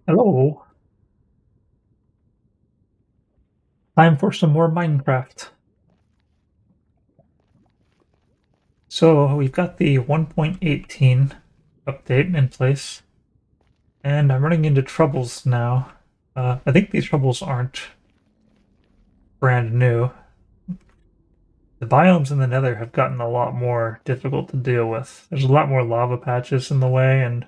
Hello. Time for some more Minecraft. So we've got the 1.18 update in place, and I'm running into troubles now. I think these troubles aren't brand new. The biomes in the Nether have gotten a lot more difficult to deal with. There's a lot more lava patches in the way, and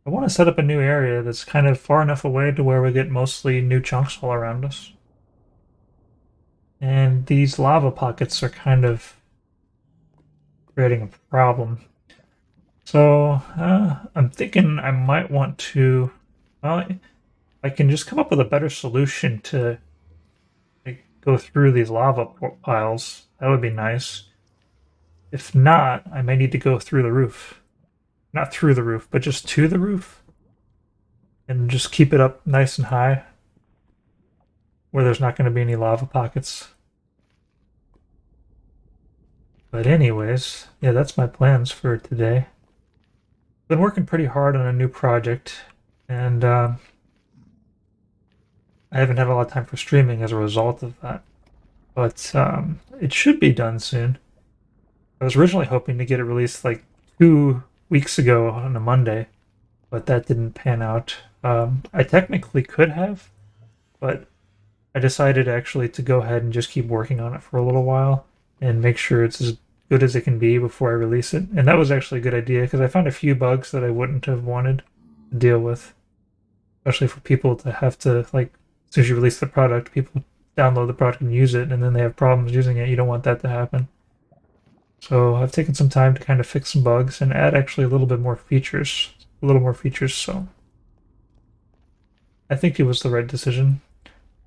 I want to set up a new area that's kind of far enough away to where we get mostly new chunks all around us. And these lava pockets are kind of creating a problem. So I'm thinking I might want to, well, I can just come up with a better solution to go through these lava piles. That would be nice. If not, I may need to go through the roof. Not through the roof, but just to the roof. And just keep it up nice and high where there's not going to be any lava pockets. But anyways, yeah, that's my plans for today. Been working pretty hard on a new project, and I haven't had a lot of time for streaming as a result of that. But it should be done soon. I was originally hoping to get it released like 2 weeks ago on a Monday, but that didn't pan out. I technically could have, but I decided actually to go ahead and just keep working on it for a little while and make sure it's as good as it can be before I release it. And that was actually a good idea because I found a few bugs that I wouldn't have wanted to deal with, especially for people to have to, like, as soon as you release the product, people download the product and use it, and then they have problems using it. You don't want that to happen. So I've taken some time to kind of fix some bugs and add actually a little bit more features, so I think it was the right decision.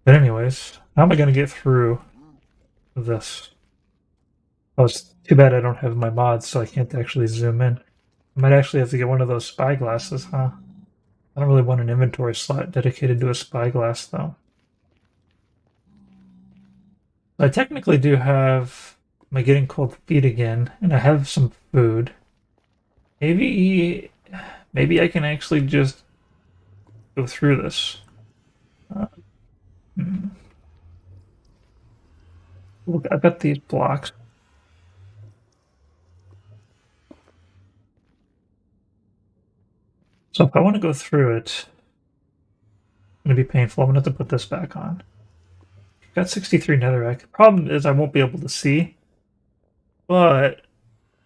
But anyways, how am I going to get through this? Oh, it's too bad I don't have my mods, so I can't actually zoom in. I might actually have to get one of those spy glasses, huh? I don't really want an inventory slot dedicated to a spyglass, though. I technically do have my getting cold feet again, and I have some food. Maybe I can actually just go through this. Hmm. Look, I've got these blocks. So if I want to go through it, it's going to be painful. I'm going to have to put this back on. Got 63 netherrack. The problem is I won't be able to see, but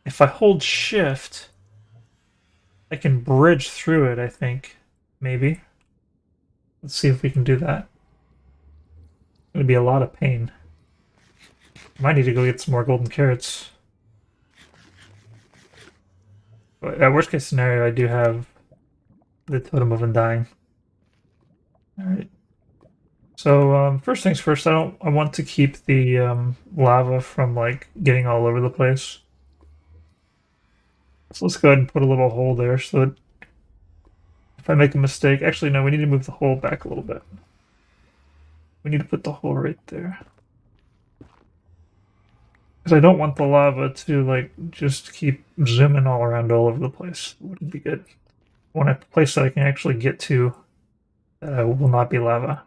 if I hold shift, I can bridge through it, I think. Maybe. Let's see if we can do that. It's going to be a lot of pain. I might need to go get some more golden carrots. But at worst case scenario, I do have the totem of undying. Alright. So first things first, I want to keep the lava from like getting all over the place. So let's go ahead and put a little hole there so that if I make a mistake, actually no, we need to move the hole back a little bit. We need to put the hole right there. Because I don't want the lava to like just keep zooming all around all over the place. It wouldn't be good. I want a place that I can actually get to that will not be lava.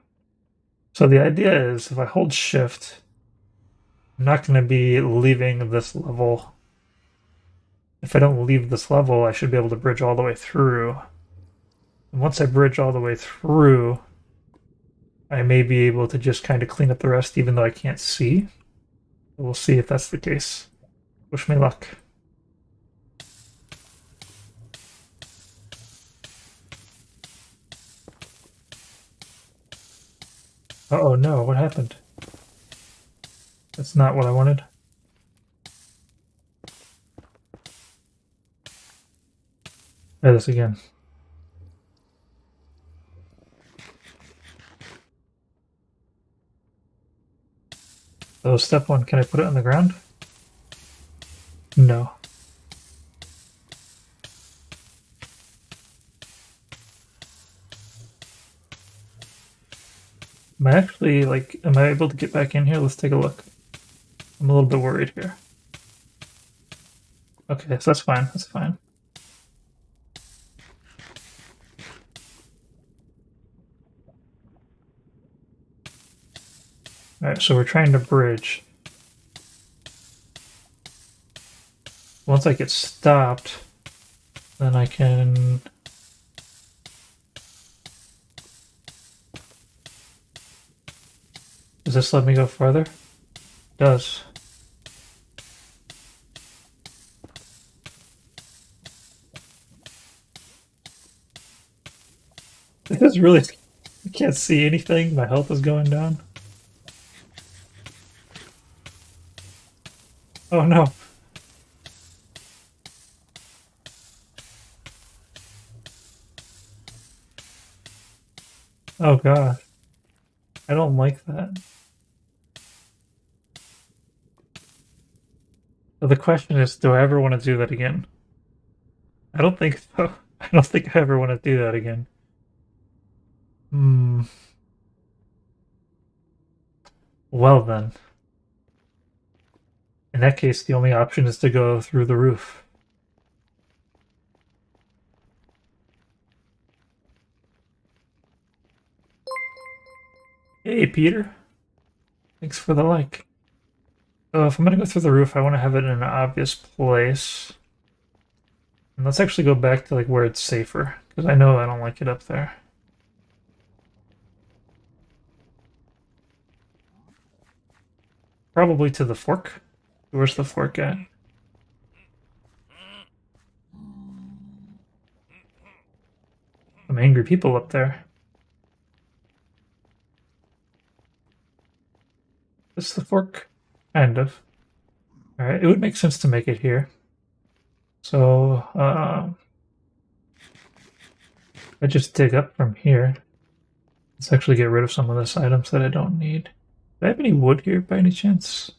So the idea is if I hold shift, I'm not going to be leaving this level. If I don't leave this level, I should be able to bridge all the way through. And once I bridge all the way through, I may be able to just kind of clean up the rest even though I can't see. We'll see if that's the case. Wish me luck. Uh-oh, no, what happened? That's not what I wanted. Try this again. So step one, can I put it on the ground? No. Am I actually, like, am I able to get back in here? Let's take a look. I'm a little bit worried here. Okay, so that's fine, that's fine. Alright, so we're trying to bridge. Once I get stopped, then I can... Does this let me go farther? It does. This is really... I can't see anything. My health is going down. Oh no. Oh god. I don't like that. So the question is, do I ever want to do that again? I don't think so. I don't think I ever want to do that again. Hmm. Well then. In that case, the only option is to go through the roof. Hey, Peter. Thanks for the like. So if I'm gonna go through the roof, I want to have it in an obvious place. And let's actually go back to like where it's safer, because I know I don't like it up there. Probably to the fork. Where's the fork at? Some angry people up there. Is this the fork? Kind of. Alright, it would make sense to make it here. So, I just dig up from here. Let's actually get rid of some of this items that I don't need. Do I have any wood here by any chance?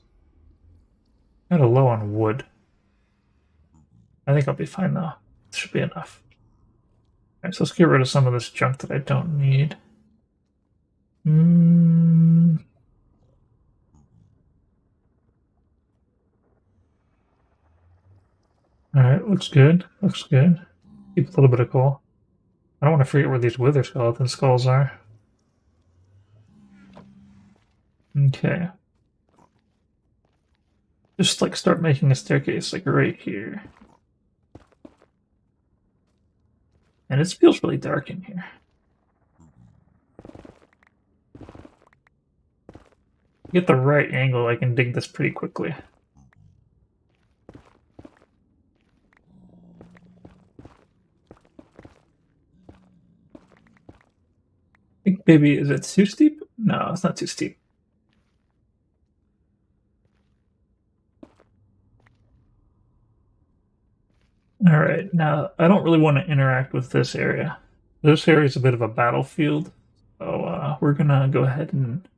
Kind of low on wood. I think I'll be fine though. This should be enough. Alright, so let's get rid of some of this junk that I don't need. Alright, looks good. Looks good. Keep a little bit of coal. I don't want to forget where these wither skeleton skulls are. Okay. Just like start making a staircase like right here. And it feels really dark in here. Get the right angle, I can dig this pretty quickly. I think maybe, is it too steep? No, it's not too steep. Alright, now I don't really want to interact with this area. This area is a bit of a battlefield, so we're gonna go ahead and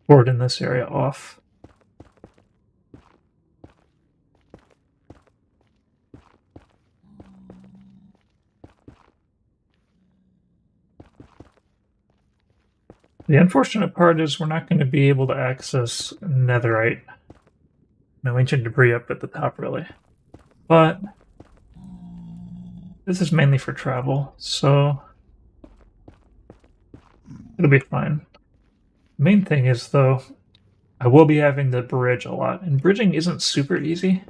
cordon this area off. The unfortunate part is we're not going to be able to access netherite. No ancient debris up at the top, really. But this is mainly for travel, so it'll be fine. The main thing is, though, I will be having to bridge a lot, and bridging isn't super easy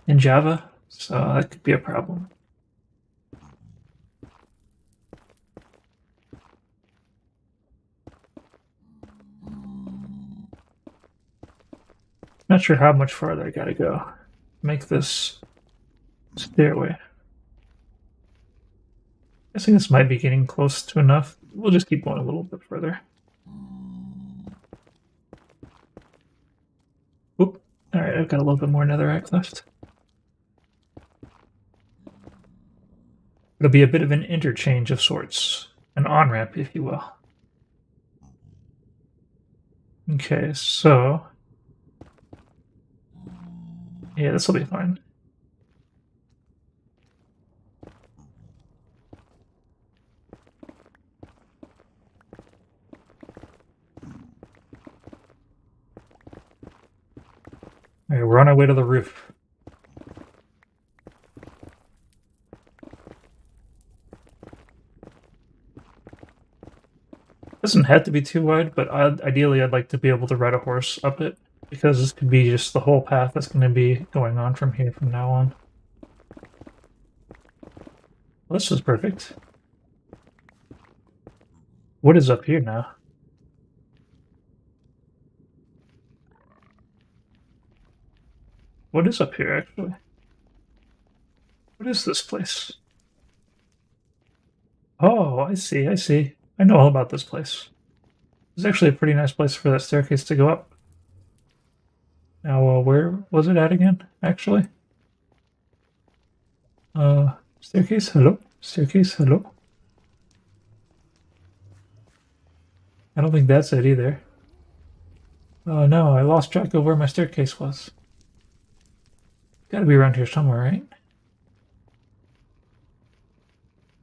in Java, so that could be a problem. Not sure how much farther I gotta go. Make this stairway. I think this might be getting close to enough. We'll just keep going a little bit further. Oop. Alright, I've got a little bit more netherite left. It'll be a bit of an interchange of sorts. An on-ramp, if you will. Okay, so... yeah, this will be fine. Alright, we're on our way to the roof. doesn't have to be too wide, but ideally I'd like to be able to ride a horse up it, because this could be just the whole path that's going to be going on from here from now on. Well, this was perfect. What is up here now? What is up here, actually? What is this place? Oh, I see, I see. I know all about this place. It's actually a pretty nice place for that staircase to go up. Now, where was it at again, actually? Staircase, hello? Staircase, hello? I don't think that's it either. Oh no, I lost track of where my staircase was. Gotta be around here somewhere, right?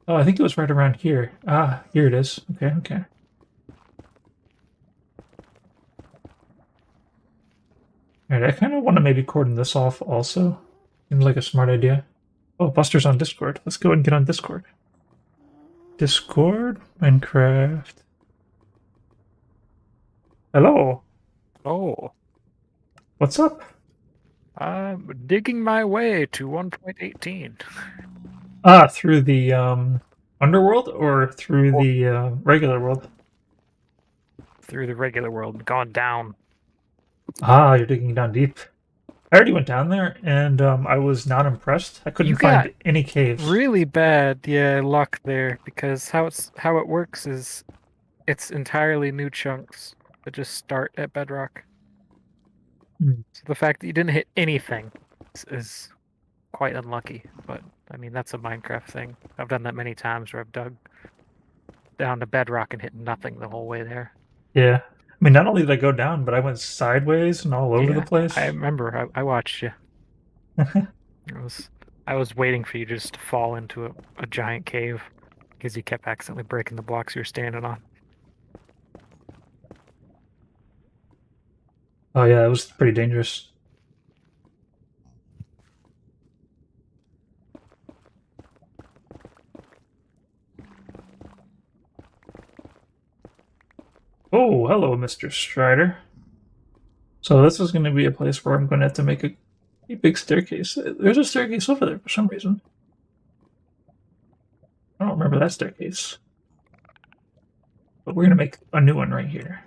Oh, I think it was right around here. Ah, here it is. Okay, okay. Alright, I kind of want to maybe cordon this off also. Seems like a smart idea. Oh, Buster's on Discord. Let's go and get on Discord. Discord? Minecraft. Hello. Oh, What's up? I'm digging my way to 1.18. Ah, through the underworld or through the regular world? Through the regular world and gone down. Ah, you're digging down deep. I already went down there and I was not impressed. I couldn't You got find any caves. really bad, luck there, because how it works is it's entirely new chunks that just start at bedrock. Hmm. So the fact that you didn't hit anything is quite unlucky, but I mean that's a Minecraft thing. I've done that many times where I've dug down to bedrock and hit nothing the whole way there. Yeah. I mean, not only did I go down, but I went sideways and all over the place. I remember I watched you. I was waiting for you just to fall into a giant cave because you kept accidentally breaking the blocks you were standing on. Oh yeah, it was pretty dangerous. Oh, hello, Mr. Strider. So this is going to be a place where I'm going to have to make a big staircase. There's a staircase over there for some reason. I don't remember that staircase. But we're going to make a new one right here.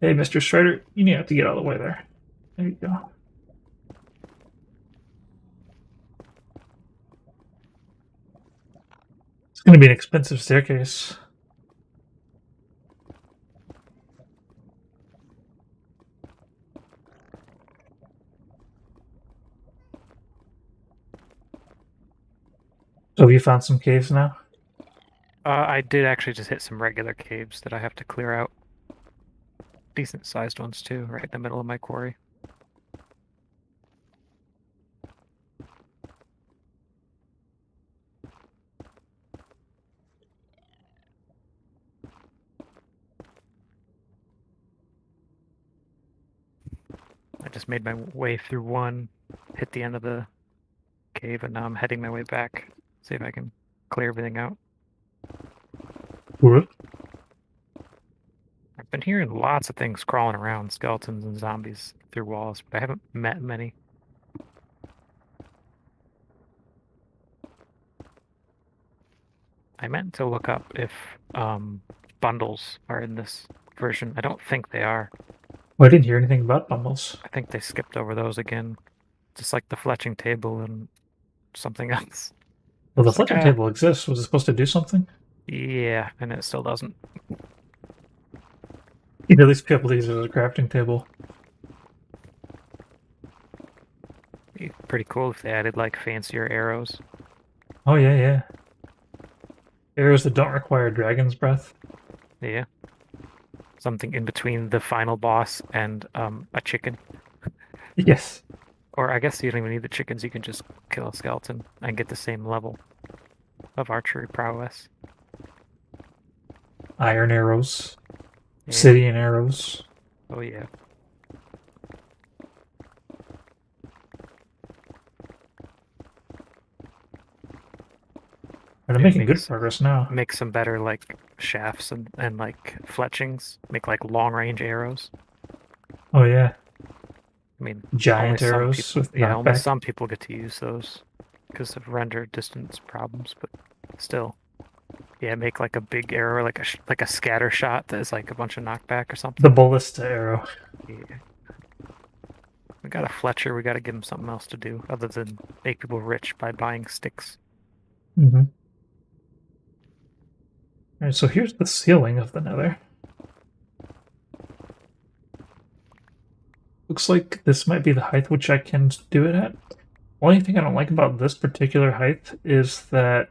Hey, Mr. Strider, you need to have to get out of the way there. There you go. It's going to be an expensive staircase. So have you found some caves now? I did actually just hit some regular caves that I have to clear out. Decent sized ones too, right in the middle of my quarry. I just made my way through one, hit the end of the cave, and now I'm heading my way back. See if I can clear everything out. What? I've been hearing lots of things crawling around, skeletons and zombies through walls, but I haven't met many. I meant to look up if bundles are in this version. I don't think they are. Well, I didn't hear anything about bundles. I think they skipped over those again. Just like the fletching table and something else. Well, the fletching table exists. Was it supposed to do something? Yeah, and it still doesn't. You'd at least be able to use it as a crafting table. Be pretty cool if they added like fancier arrows. Oh yeah, yeah. Arrows that don't require dragon's breath. Yeah. Something in between the final boss and a chicken. Yes. Or I guess you don't even need the chickens, you can just kill a skeleton and get the same level of archery prowess. Iron arrows. Yeah. Obsidian arrows. Oh yeah. Alright, I'm Maybe making good progress now. make some better like shafts and like fletchings. Make like long range arrows. Oh yeah, I mean, only giant some arrows people, with yeah, only knockback. some people get to use those because of render distance problems, but still. Yeah, make like a big arrow, like like a scatter shot that is like a bunch of knockback or The something. ballista arrow. Yeah. We got a Fletcher, we gotta give him something else to do other than make people rich by buying sticks. Mm-hmm. All right, so here's the ceiling of the Nether. Looks like this might be the height which I can do it at. Only thing I don't like about this particular height is that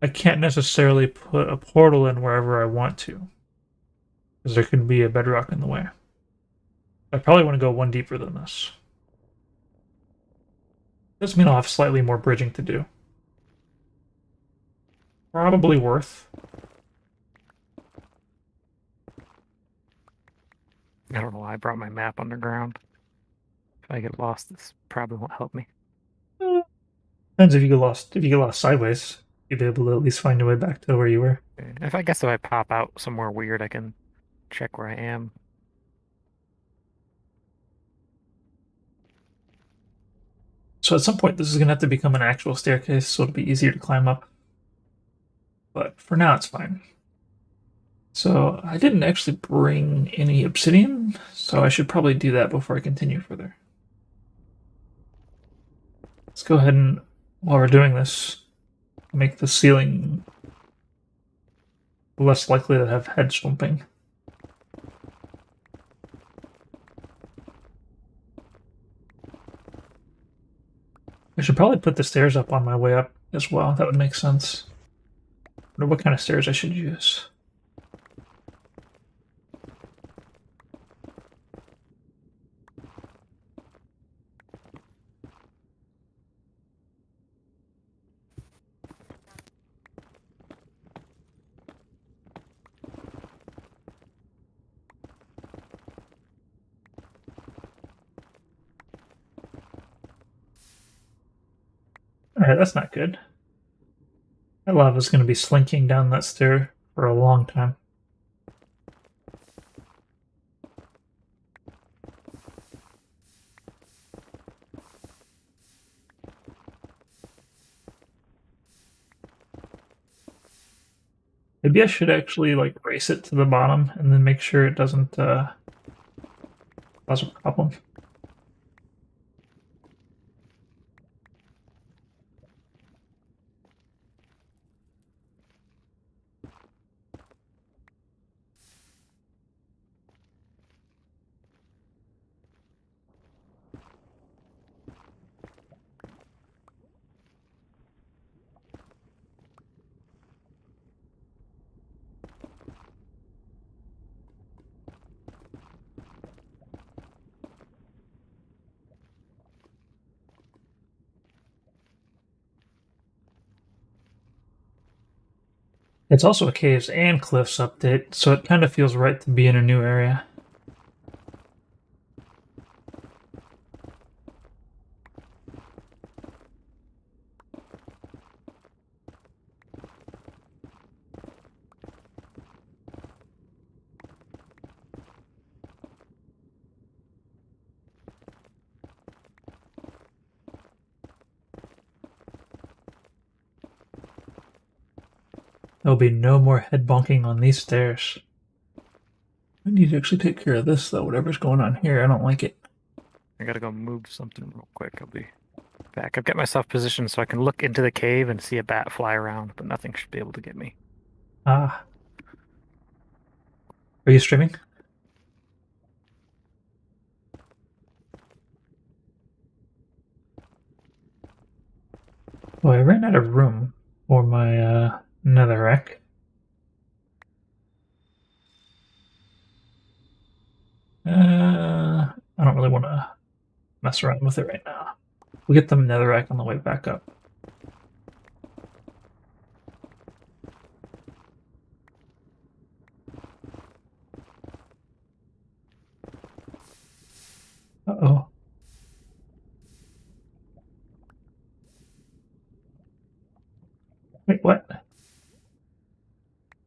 I can't necessarily put a portal in wherever I want to, because there could be a bedrock in the way. I probably want to go one deeper than this. This means I'll have slightly more bridging to do. Probably worth. I don't know why I brought my map underground. If I get lost, this probably won't help me. Depends if you get lost. If you get lost sideways, you'll be able to at least find your way back to where you were. If I guess if I pop out somewhere weird, I can check where I am. So at some point, this is going to have to become an actual staircase, so it'll be easier to climb up. But for now, it's fine. So I didn't actually bring any obsidian, so I should probably do that before I continue further. Let's go ahead and, while we're doing this, make the ceiling less likely to have head slumping. I should probably put the stairs up on my way up as well. That would make sense. I wonder what kind of stairs I should use. Alright, that's not good. That lava's going to be slinking down that stair for a long time. Maybe I should actually like race it to the bottom and then make sure it doesn't cause a problem. It's also a caves and cliffs update, so it kind of feels right to be in a new area. There'll be no more head bonking on these stairs. I need to actually take care of this, though. Whatever's going on here, I don't like it. I gotta go move something real quick. I'll be back. I've got myself positioned so I can look into the cave and see a bat fly around, but nothing should be able to get me. Ah. Are you streaming? Oh, I ran out of room for my netherrack. I don't really want to mess around with it right now. We'll get the netherrack on the way back up. Uh-oh.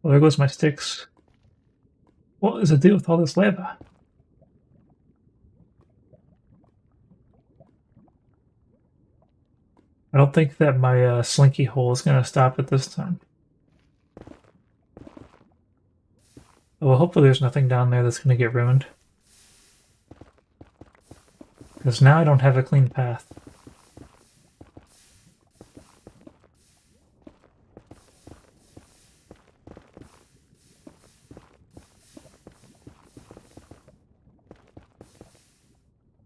Well, there goes my sticks. What is the deal with all this lava? I don't think that my slinky hole is going to stop it this time. Well, hopefully there's nothing down there that's going to get ruined. Because now I don't have a clean path.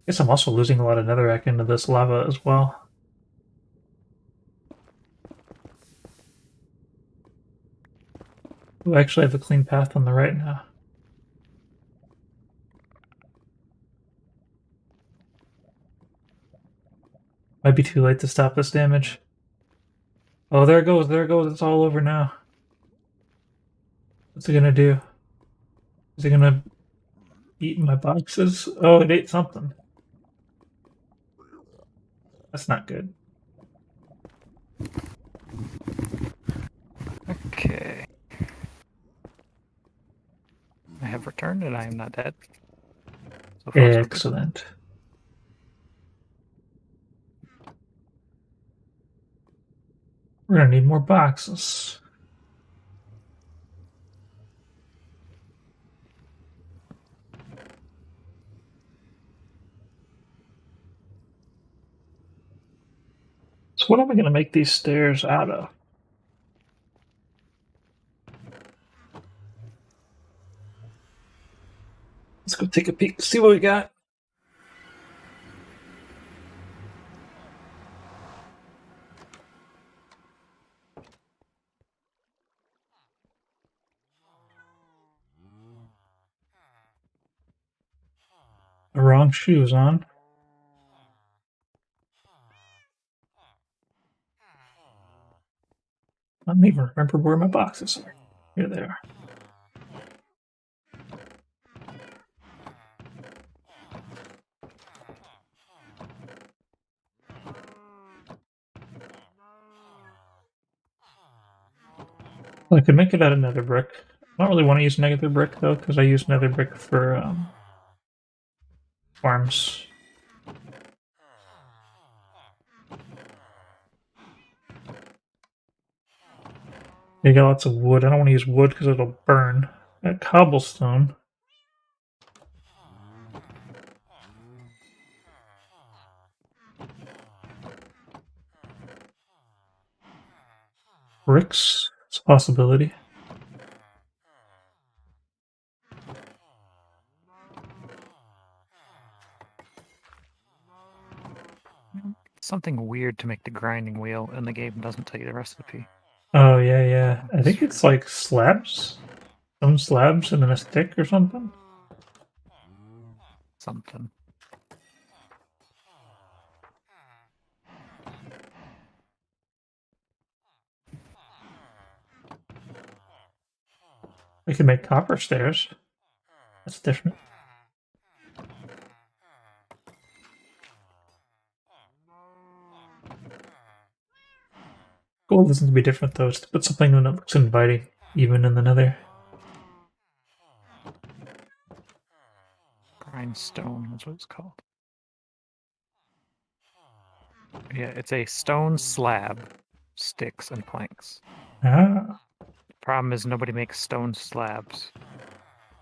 Guess I'm also losing a lot of netherrack into this lava as well. Ooh, I actually have a clean path on the right now. Might be too late to stop this damage. Oh, there it goes, there it goes, it's all over now. What's it gonna do? Is it gonna eat my boxes? Oh, it ate something. That's not good. Okay. I have returned and I am not dead. So far, so good. Excellent. We're gonna need more boxes. So what am I gonna make these stairs out of? Let's go take a peek, see what we got. The wrong shoes on. I don't even remember where my boxes are. Here they are. Well, I could make it out of nether brick. I don't really want to use nether brick though, because I use nether brick for farms. You got lots of wood. I don't want to use wood because it'll burn. Got cobblestone. Bricks. It's a possibility. Something weird to make the grinding wheel, and the game doesn't tell you the recipe. Oh, yeah, yeah. I think it's like slabs. Some slabs and then a stick or something. Something. We can make copper stairs. That's different. Gold doesn't be different though. It's to put something that looks inviting, even in the nether. Grindstone, that's what it's called. Yeah, it's a stone slab, sticks, and planks. Ah. Problem is nobody makes stone slabs.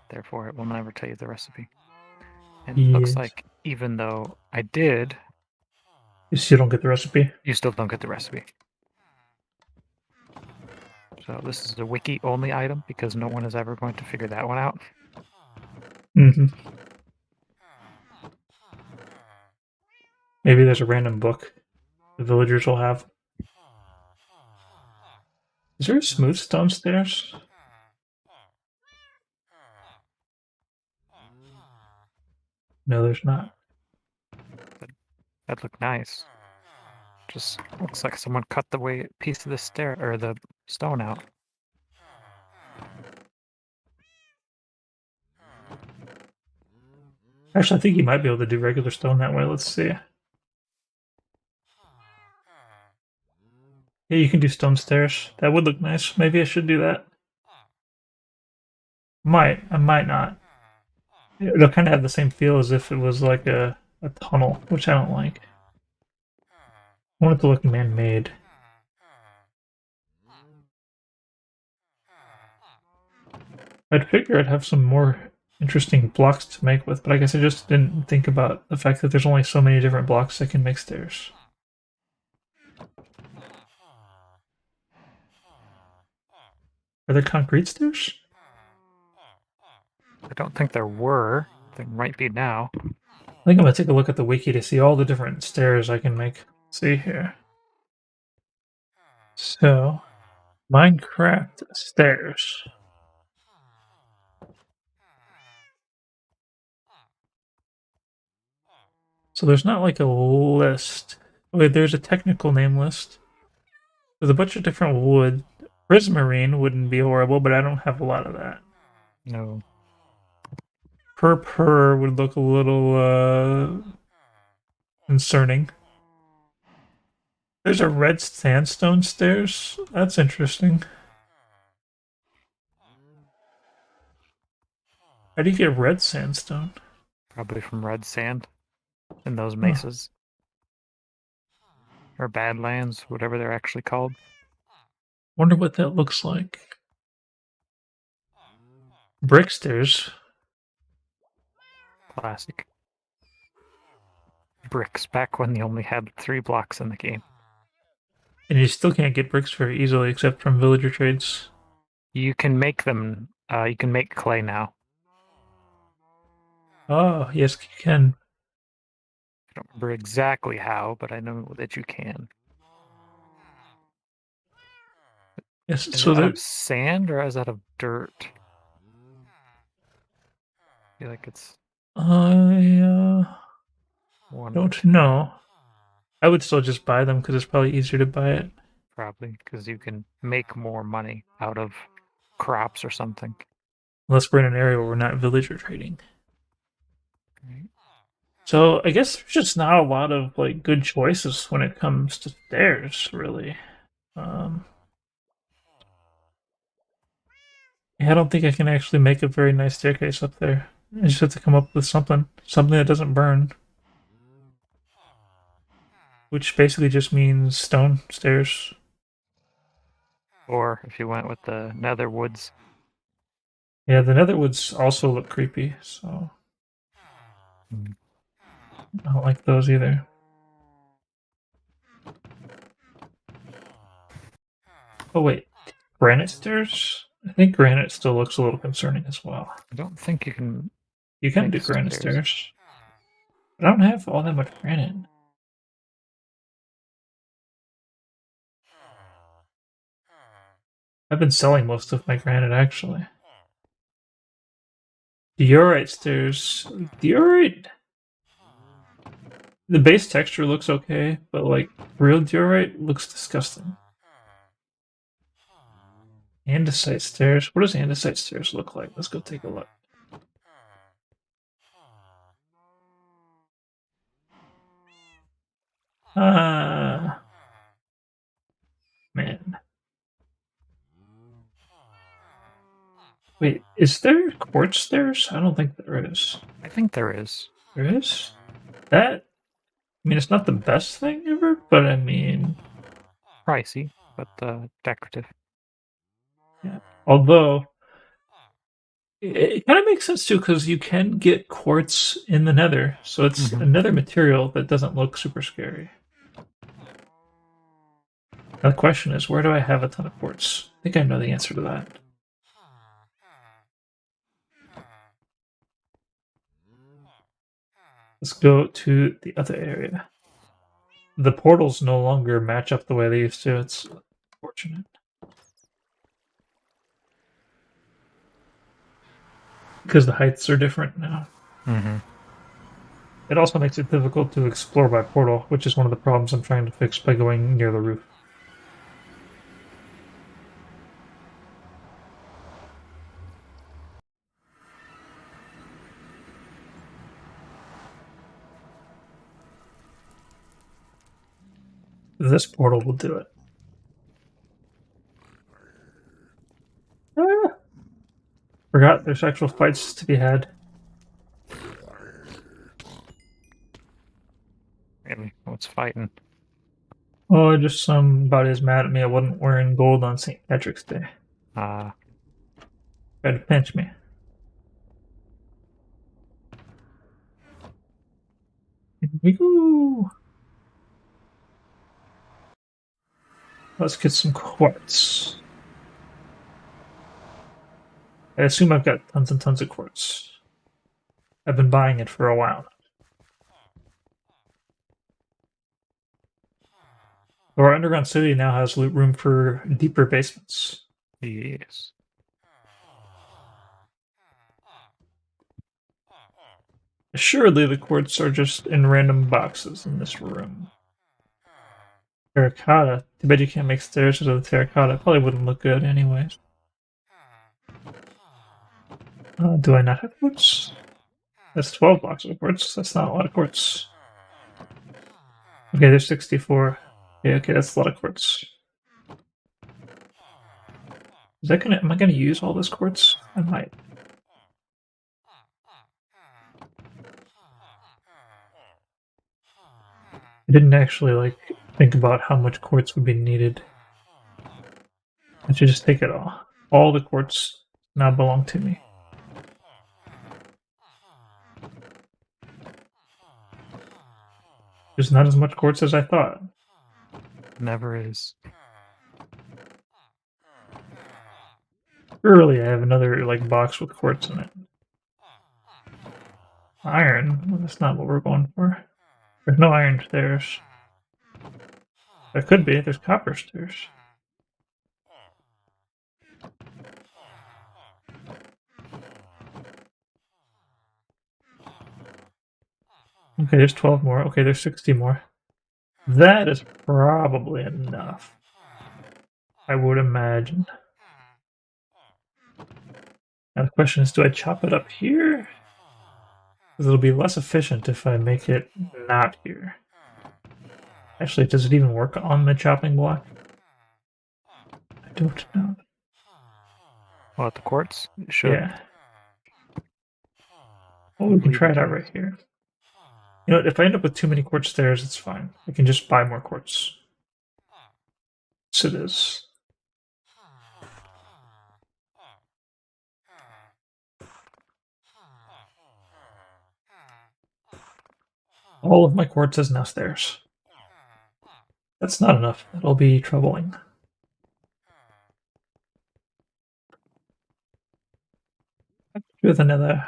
Therefore, it will never tell you the recipe. And it looks Yes. like even though I did, You still don't get the recipe. you still don't get the recipe. So this is a wiki-only item because no one is ever going to figure that one out. Mm-hmm. Maybe there's a random book the villagers will have. Is there smooth stone stairs? No, there's not. That'd look nice. Just looks like someone cut the piece of the stair or the stone out. Actually, I think you might be able to do regular stone that way. Let's see. Yeah, you can do stone stairs. That would look nice. Maybe I should do that. I might not. It'll kind of have the same feel as if it was like a tunnel, which I don't like. I want it to look man-made. I'd figure I'd have some more interesting blocks to make with, but I guess I just didn't think about the fact that there's only so many different blocks that can make stairs. Are there concrete stairs? I don't think there were. There might be now. I think I'm gonna take a look at the wiki to see all the different stairs I can make. Let's see here. So, Minecraft stairs. So there's not like a list. Wait, there's a technical name list. There's a bunch of different wood. Prismarine wouldn't be horrible, but I don't have a lot of that. No. Purpur would look a little concerning. There's a red sandstone stairs. That's interesting. How do you get red sandstone? Probably from red sand in those mesas. Or badlands, whatever they're actually called. Wonder what that looks like. Brick stairs. Classic. Bricks, back when they only had 3 blocks in the game. And you still can't get bricks very easily except from villager trades. You can make them, you can make clay now. Oh, yes, you can. I don't remember exactly how, but I know that you can. Yes, Is so it out there. of sand or is it out of dirt? I feel like it's I one. don't know. I would still just buy them because it's probably easier to buy it. Probably, because you can make more money out of crops or something. Unless we're in an area where we're not villager trading. Right. So I guess there's just not a lot of like good choices when it comes to stairs, really. Yeah, I don't think I can actually make a very nice staircase up there. I just have to come up with something that doesn't burn, which basically just means stone stairs. Or if you went with the nether woods. Yeah, the netherwoods also look creepy, so I don't like those either. Oh wait, granite stairs? I think granite still looks a little concerning as well. I don't think you can. You can Make do granite stairs. stairs. But I don't have all that much granite. I've been selling most of my granite actually. Diorite stairs. Diorite. The base texture looks okay, but like real diorite looks disgusting. Andesite stairs. What does andesite stairs look like? Let's go take a look. Man. Wait, is there quartz stairs? I don't think there is. I think there is. There is? That, I mean, it's not the best thing ever, but I mean, Pricey, but decorative. yeah. Although, it kind of makes sense too, because you can get quartz in the nether, so it's another material that doesn't look super scary. Now the question is, where do I have a ton of quartz? I think I know the answer to that. Let's go to the other area. The portals no longer match up the way they used to. It's unfortunate. Because the heights are different now. It also makes it difficult to explore by portal, which is one of the problems I'm trying to fix by going near the roof. This portal will do it. Forgot there's actual fights to be had. Really? What's fighting? Oh, just somebody's mad at me. I wasn't wearing gold on St. Patrick's Day. Uh, Tried to pinch me. Here we go. Let's get some quartz. I assume I've got tons and tons of quartz. I've been buying it for a while. Our underground city now has loot room for deeper basements. yes. Assuredly, the quartz are just in random boxes in this room. Terracotta. Too bad you can't make stairs out of the terracotta. Probably wouldn't look good anyways. Do I not have quartz? That's 12 blocks of quartz. That's not a lot of quartz. Okay, there's 64. Okay, that's a lot of quartz. Is that gonna? Am I gonna use all this quartz? I might. I didn't actually think about how much quartz would be needed. I should just take it all. All the quartz now belong to me. There's not as much quartz as I thought. Never is. Surely I have another box with quartz in it. Iron? Well, that's not what we're going for. There's no iron stairs. There could be. There's copper stairs. Okay, there's 12 more. Okay, there's 60 more. That is probably enough. I would imagine. Now the question is, do I chop it up here? Because it'll be less efficient if I make it not here. Actually, does it even work on the chopping block? I don't know. What, the quartz? It should. Yeah. Oh, we can try it out right here. You know what, if I end up with too many quartz stairs, it's fine. I can just buy more quartz. So it is. All of my quartz is now stairs. That's not enough. That'll be troubling. With another.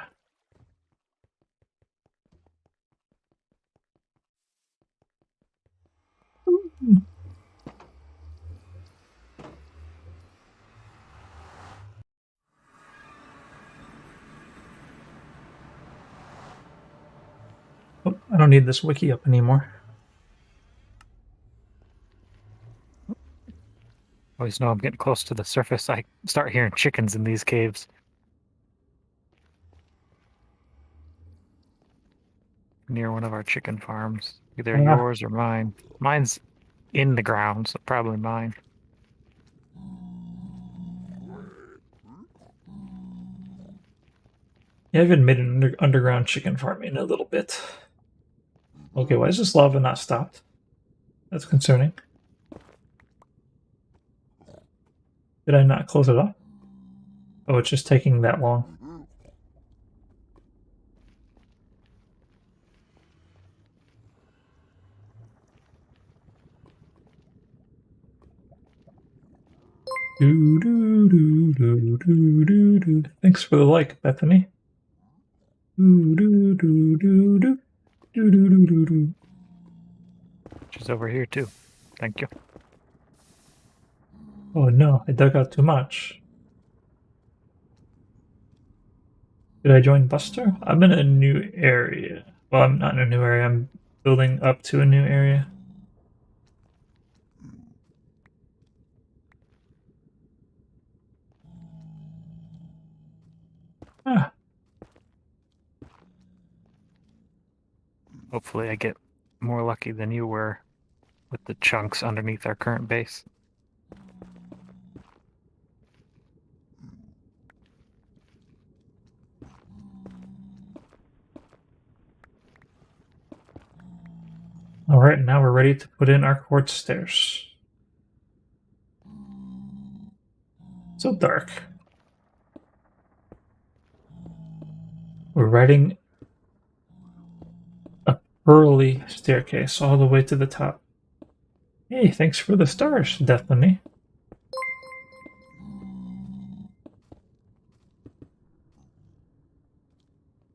Oh, I don't need this wiki up anymore. Always know I'm getting close to the surface. I start hearing chickens in these caves. Near one of our chicken farms. Either yours or mine. Mine's in the ground, so probably mine. Yeah, I haven't made an underground chicken farm in a little bit. Okay, why is this lava not stopped? That's concerning. Did I not close it off? Oh, it's just taking that long. Do do do do do do do. Thanks for the like, Bethany. Do do do do do do do do do do. She's over here too. Thank you. Oh no, I dug out too much. Did I join Buster? I'm in a new area. Well, I'm not in a new area. I'm building up to a new area. Ah. Hopefully I get more lucky than you were with the chunks underneath our current base. All right, now we're ready to put in our quartz stairs. So dark. We're writing a pearly staircase all the way to the top. Hey, thanks for the stars, Deathany.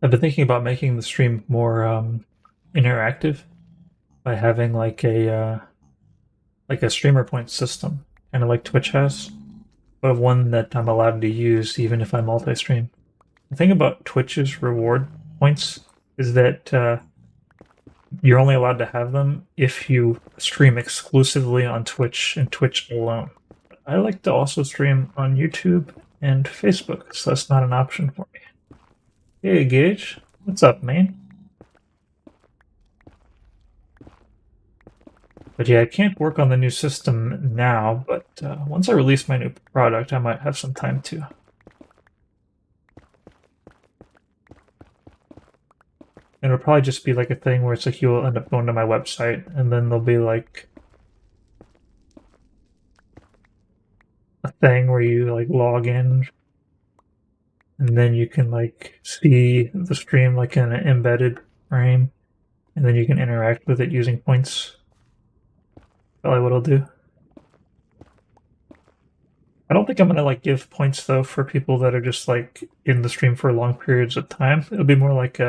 I've been thinking about making the stream more interactive by having like a streamer point system, kind of like Twitch has, but one that I'm allowed to use even if I multi-stream. The thing about Twitch's reward points is that you're only allowed to have them if you stream exclusively on Twitch and Twitch alone. I like to also stream on YouTube and Facebook, so that's not an option for me. Hey, Gage. What's up, man? But yeah, I can't work on the new system now, but once I release my new product, I might have some time to. And it'll probably just be like a thing where it's like you'll end up going to my website, and then there'll be like a thing where you like log in, and then you can like see the stream like in an embedded frame, and then you can interact with it using points. Probably what I'll do. I don't think I'm gonna like give points though for people that are just like in the stream for long periods of time. It'll be more like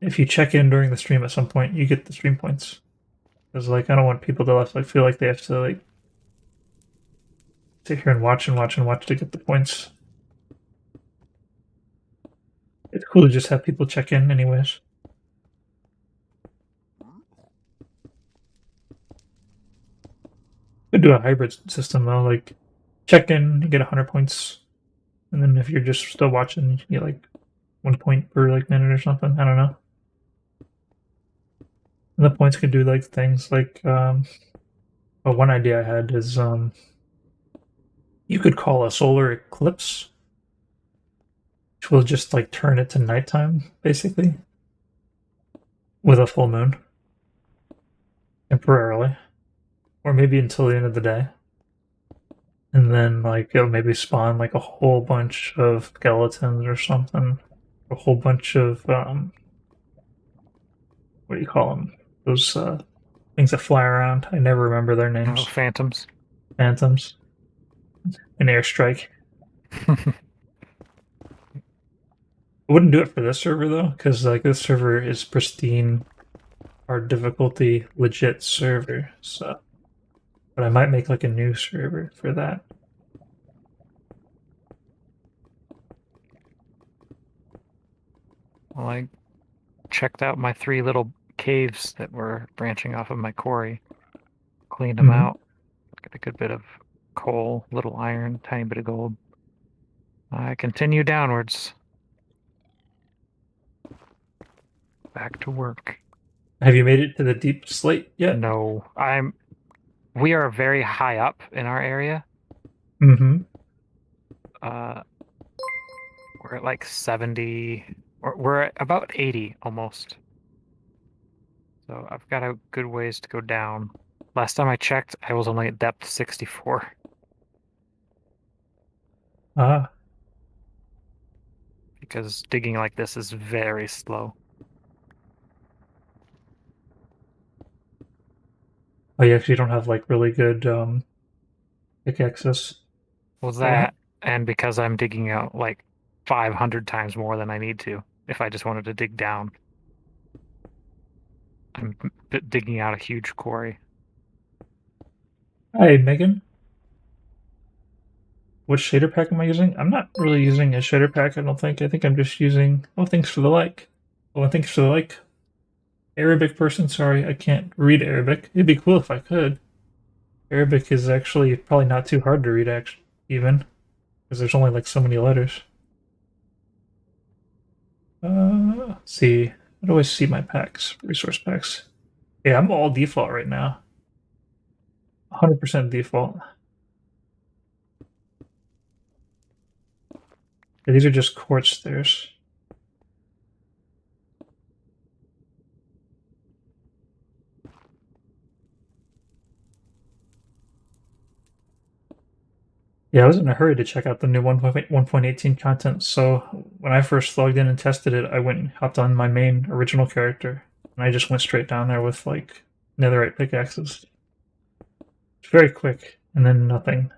if you check in during the stream at some point, you get the stream points. Because like I don't want people to like feel like they have to like sit here and watch and watch and watch to get the points. It's cool to just have people check in anyways. Could do a hybrid system though, like check in, you get 100 points, and then if you're just still watching, you get like 1 point per like minute or something. I don't know. And the points could do like things like, well, one idea I had is you could call a solar eclipse, which will just like turn it to nighttime basically with a full moon temporarily, or maybe until the end of the day. And then like it'll maybe spawn like a whole bunch of skeletons or something, a whole bunch of what do you call them? Those things that fly around. I never remember their names. Oh, phantoms. Phantoms. An airstrike. I wouldn't do it for this server though, because like this server is pristine, hard difficulty, legit server. So, but I might make like a new server for that. Well, I checked out my 3 little caves that were branching off of my quarry, cleaned them out, got a good bit of coal, little iron, tiny bit of gold. I continue downwards. Back to work. Have you made it to the deep slate yet? No, we are very high up in our area. Mm-hmm. We're at like 70, or we're at about 80 almost. So I've got a good ways to go down. Last time I checked, I was only at depth 64. Ah. Because digging like this is very slow. Oh, you actually don't have like really good pickaxes. Well, that, and because I'm digging out like 500 times more than I need to, if I just wanted to dig down. I'm digging out a huge quarry. Hi, Megan. What shader pack am I using? I'm not really using a shader pack, I don't think. I think I'm just using... Oh, thanks for the like. Oh, thanks for the like. Arabic person, sorry, I can't read Arabic. It'd be cool if I could. Arabic is actually probably not too hard to read, actually, even. Because there's only like so many letters. Let's see. How do I see my packs? Resource packs. Yeah, I'm all default right now. 100% default. Yeah, these are just quartz stairs. Yeah, I was in a hurry to check out the new 1.18 content, so when I first logged in and tested it, I went and hopped on my main original character, and I just went straight down there with, like, netherite pickaxes. It's very quick, and then nothing.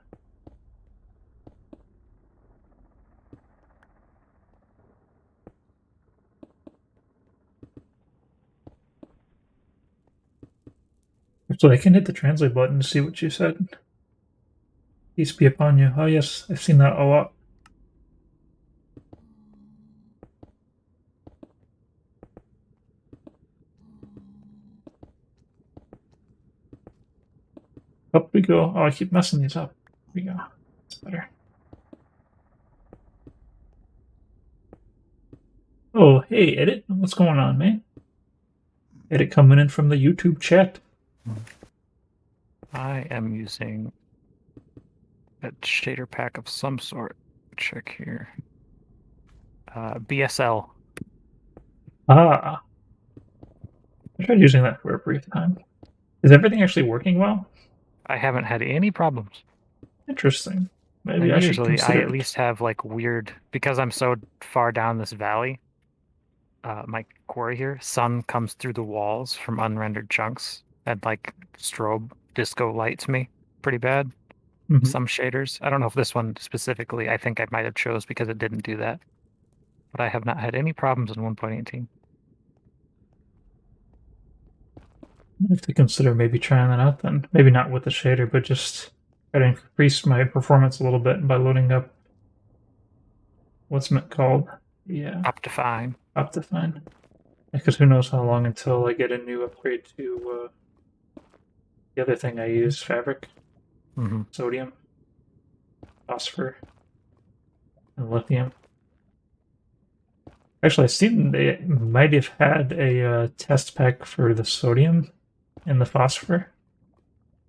So I can hit the translate button to see what you said. Peace be upon you. Oh yes, I've seen that a lot. Up we go. Oh, I keep messing these up. Here we go. It's better. Oh, hey, Edit. What's going on, man? Edit coming in from the YouTube chat. I am using a shader pack of some sort. Check here. BSL. Ah, I tried using that for a brief time. Is everything actually working well? I haven't had any problems. Interesting. Maybe And I should usually I consider at it. least have like weird, because I'm so far down this valley, my quarry here, sun comes through the walls from unrendered chunks and like strobe disco lights me pretty bad. Mhm. Some shaders. I don't know if this one specifically, I think I might have chose because it didn't do that. But I have not had any problems in 1.18. I have to consider maybe trying that out then. Maybe not with the shader, but just try to increase my performance a little bit by loading up what's it called? Yeah, Optifine. Optifine. Because who knows how long until I get a new upgrade to the other thing I use, fabric, sodium, phosphor, and lithium. Actually, I've seen they might have had a test pack for the sodium and the phosphor,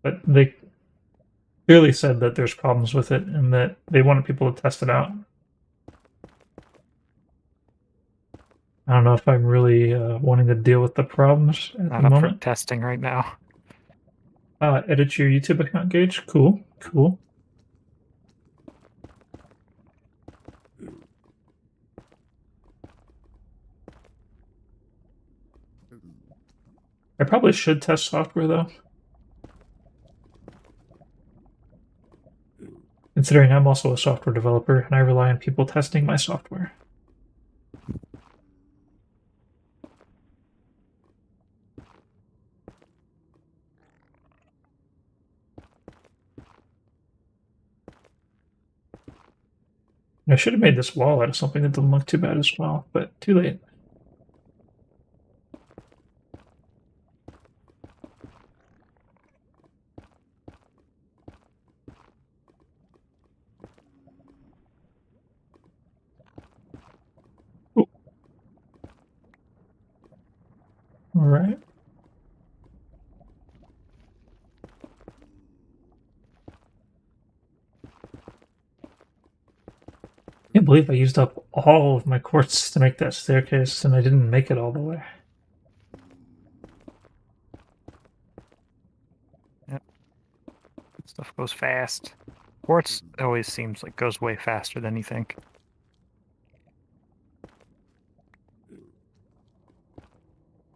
but they clearly said that there's problems with it and that they wanted people to test it out. I don't know if I'm really wanting to deal with the problems at Not the up for moment. testing right now. Edit your YouTube account, Gage. Cool, cool. I probably should test software though, considering I'm also a software developer and I rely on people testing my software. I should have made this wall out of something that didn't look too bad as well, but too late. Ooh. All right. I can't believe I used up all of my quartz to make that staircase and I didn't make it all the way. Yep. Stuff goes fast. Quartz always seems like goes way faster than you think.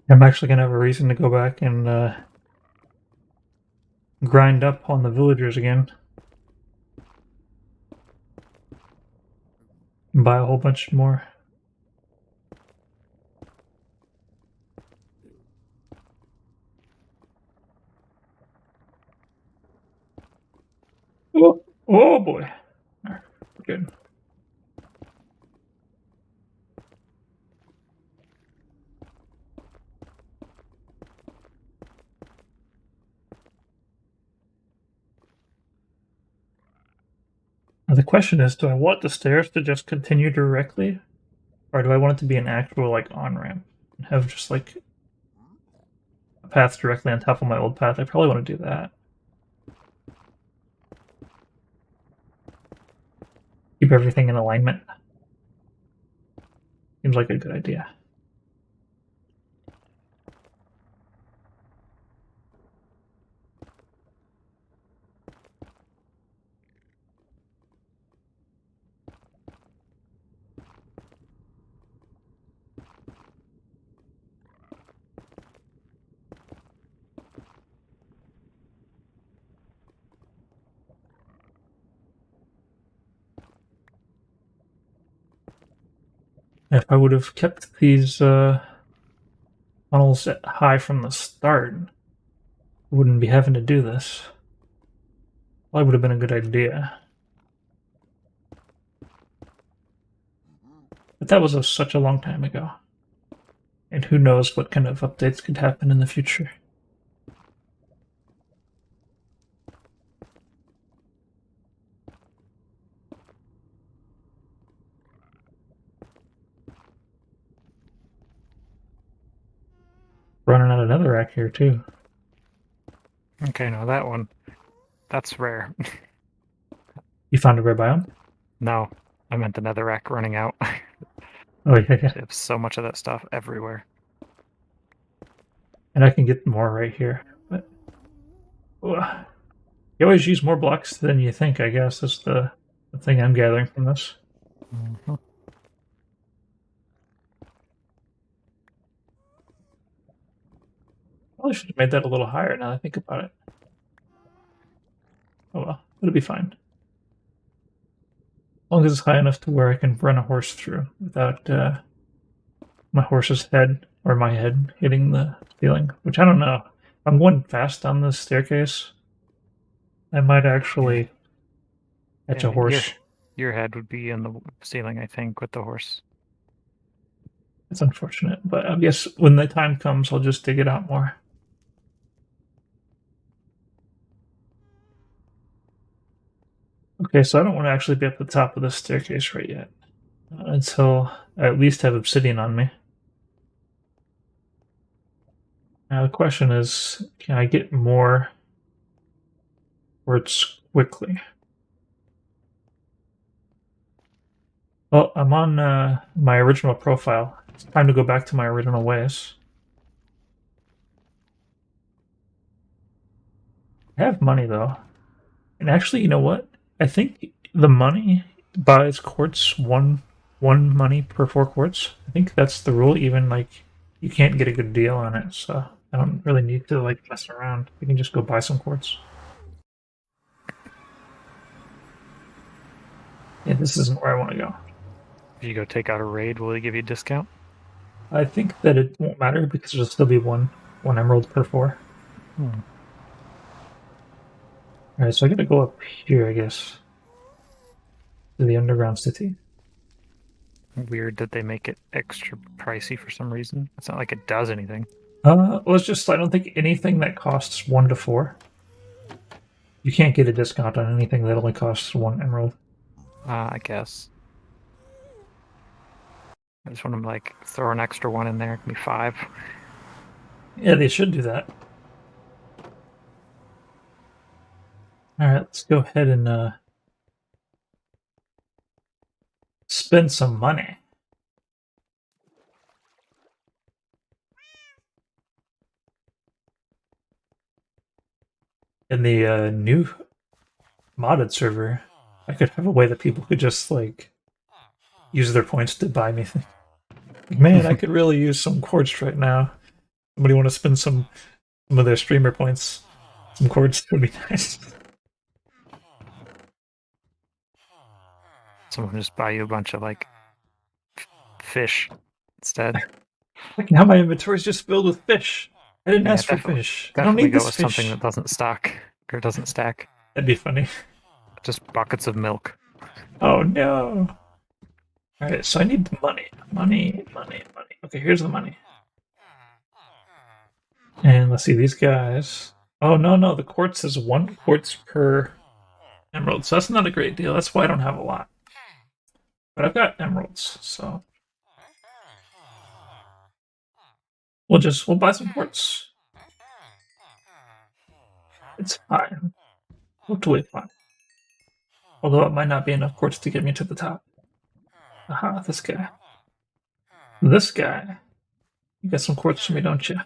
I'm actually gonna have a reason to go back and grind up on the villagers again. And buy a whole bunch more. Oh, oh boy. Right, good. Now the question is, do I want the stairs to just continue directly? Or do I want it to be an actual, like, on-ramp? And have just, like, a path directly on top of my old path? I probably want to do that. Keep everything in alignment. Seems like a good idea. If I would have kept these tunnels at high from the start, I wouldn't be having to do this. Probably would have been a good idea. But that was such a long time ago. And who knows what kind of updates could happen in the future. Running out of netherrack here too. Okay, no, that one. That's rare. You found a rare biome? No, I meant the netherrack running out. Oh yeah, yeah. They have so much of that stuff everywhere. And I can get more right here. But you always use more blocks than you think, I guess. That's the thing I'm gathering from this. Mm-hmm. Probably should have made that a little higher now that I think about it. Oh well, it'll be fine. As long as it's high enough to where I can run a horse through without my horse's head or my head hitting the ceiling, which I don't know. If I'm going fast on this staircase, I might actually catch a horse. Your head would be in the ceiling, I think, with the horse. It's unfortunate, but I guess when the time comes, I'll just dig it out more. Okay, so I don't want to actually be at the top of the staircase right yet, until I at least have obsidian on me. Now the question is, can I get more words quickly? Well, I'm on my original profile. It's time to go back to my original ways. I have money though. And actually, you know what? I think the money buys quartz one money per 4 quartz. I think that's the rule. Even like you can't get a good deal on it, so I don't really need to like mess around. You can just go buy some quartz. Yeah, this isn't where I want to go. If you go take out a raid, will they give you a discount? I think that it won't matter because there'll still be one emerald per 4. Alright, so I gotta go up here, I guess. To the underground city. Weird that they make it extra pricey for some reason. It's not like it does anything. Well, it's just, I don't think anything that costs 1 to 4. You can't get a discount on anything that only costs 1 emerald. I guess. I just want to like throw an extra one in there. It can be 5. Yeah, they should do that. Alright, let's go ahead and spend some money. In the new modded server, I could have a way that people could just like use their points to buy me things. Man, I could really use some quartz right now. Somebody want to spend some of their streamer points? Some quartz would be nice. Someone just buy you a bunch of like fish instead. Like now my inventory's just filled with fish. I didn't ask for fish. I don't need go this with fish. something that doesn't stock or doesn't stack. That'd be funny. Just buckets of milk. Oh no. Alright, so I need the money. Money. Okay, here's the money. And let's see, these guys. Oh no, the quartz is 1 quartz per emerald, so that's not a great deal. That's why I don't have a lot. But I've got emeralds, so we'll buy some quartz. It's fine. Totally fine. Although it might not be enough quartz to get me to the top. Aha, this guy. This guy. You got some quartz for me, don't you?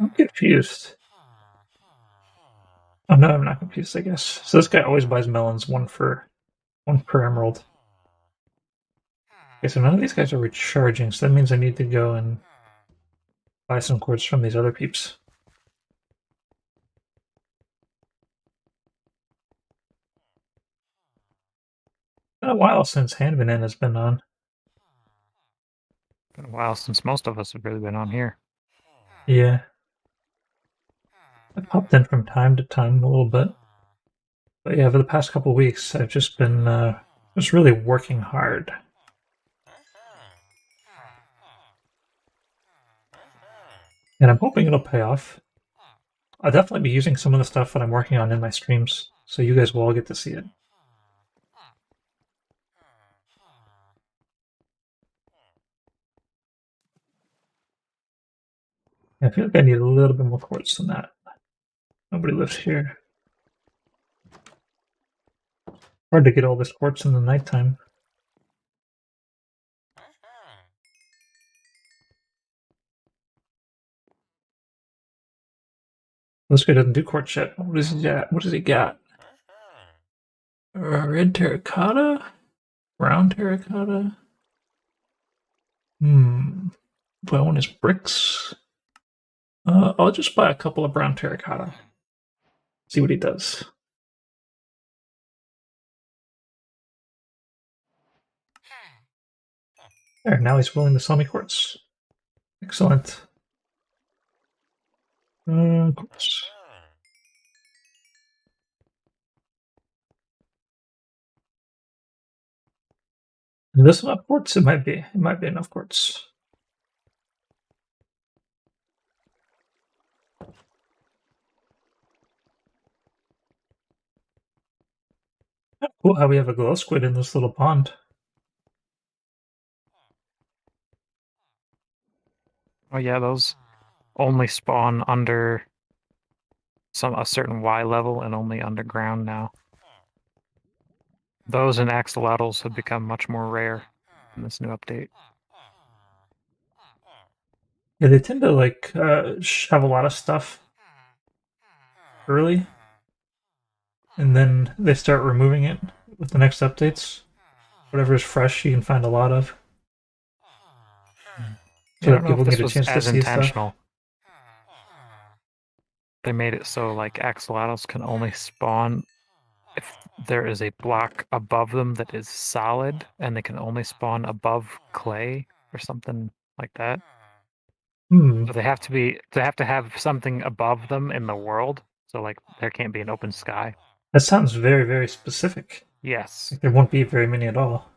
I'm confused. Oh no, I'm not confused, I guess. So this guy always buys melons, one per emerald. Okay, so none of these guys are recharging, so that means I need to go and buy some quartz from these other peeps. Been a while since Handmaiden has been on. Been a while since most of us have really been on here. Yeah. I popped in from time to time a little bit. But yeah, for the past couple weeks, I've just been just really working hard. And I'm hoping it'll pay off. I'll definitely be using some of the stuff that I'm working on in my streams, so you guys will all get to see it. I feel like I need a little bit more quartz than that. Nobody lives here. Hard to get all this quartz in the nighttime. This guy doesn't do quartz yet. What does he got? What does he got? Red terracotta? Brown terracotta? Do I want his bricks? I'll just buy a couple of brown terracotta. See what he does. There, now he's willing to sell me quartz. Excellent. Quartz. Is this enough quartz? It might be. It might be enough quartz. Cool how we have a glow squid in this little pond. Oh yeah, those only spawn under a certain Y level and only underground now. Those and axolotls have become much more rare in this new update. Yeah, they tend to like have a lot of stuff early, and then they start removing it with the next updates. Whatever is fresh, you can find a lot of. I So don't that know if people this get a was chance to as see stuff. intentional. They made it so like axolotls can only spawn if there is a block above them that is solid, and they can only spawn above clay or something like that. So they have to have something above them in the world. So like there can't be an open sky. That sounds very, very specific. Yes. Like there won't be very many at all.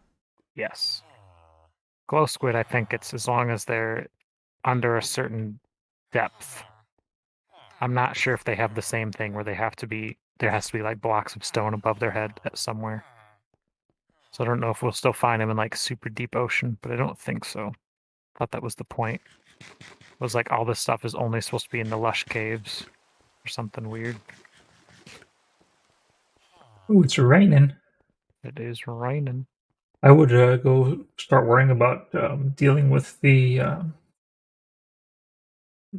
Yes. Glow squid, I think it's as long as they're under a certain depth. I'm not sure if they have the same thing where there has to be like blocks of stone above their head somewhere. So I don't know if we'll still find them in like super deep ocean, but I don't think so. Thought that was the point. It was like all this stuff is only supposed to be in the lush caves or something weird. Ooh, it's raining. It is raining. I would go start worrying about dealing with the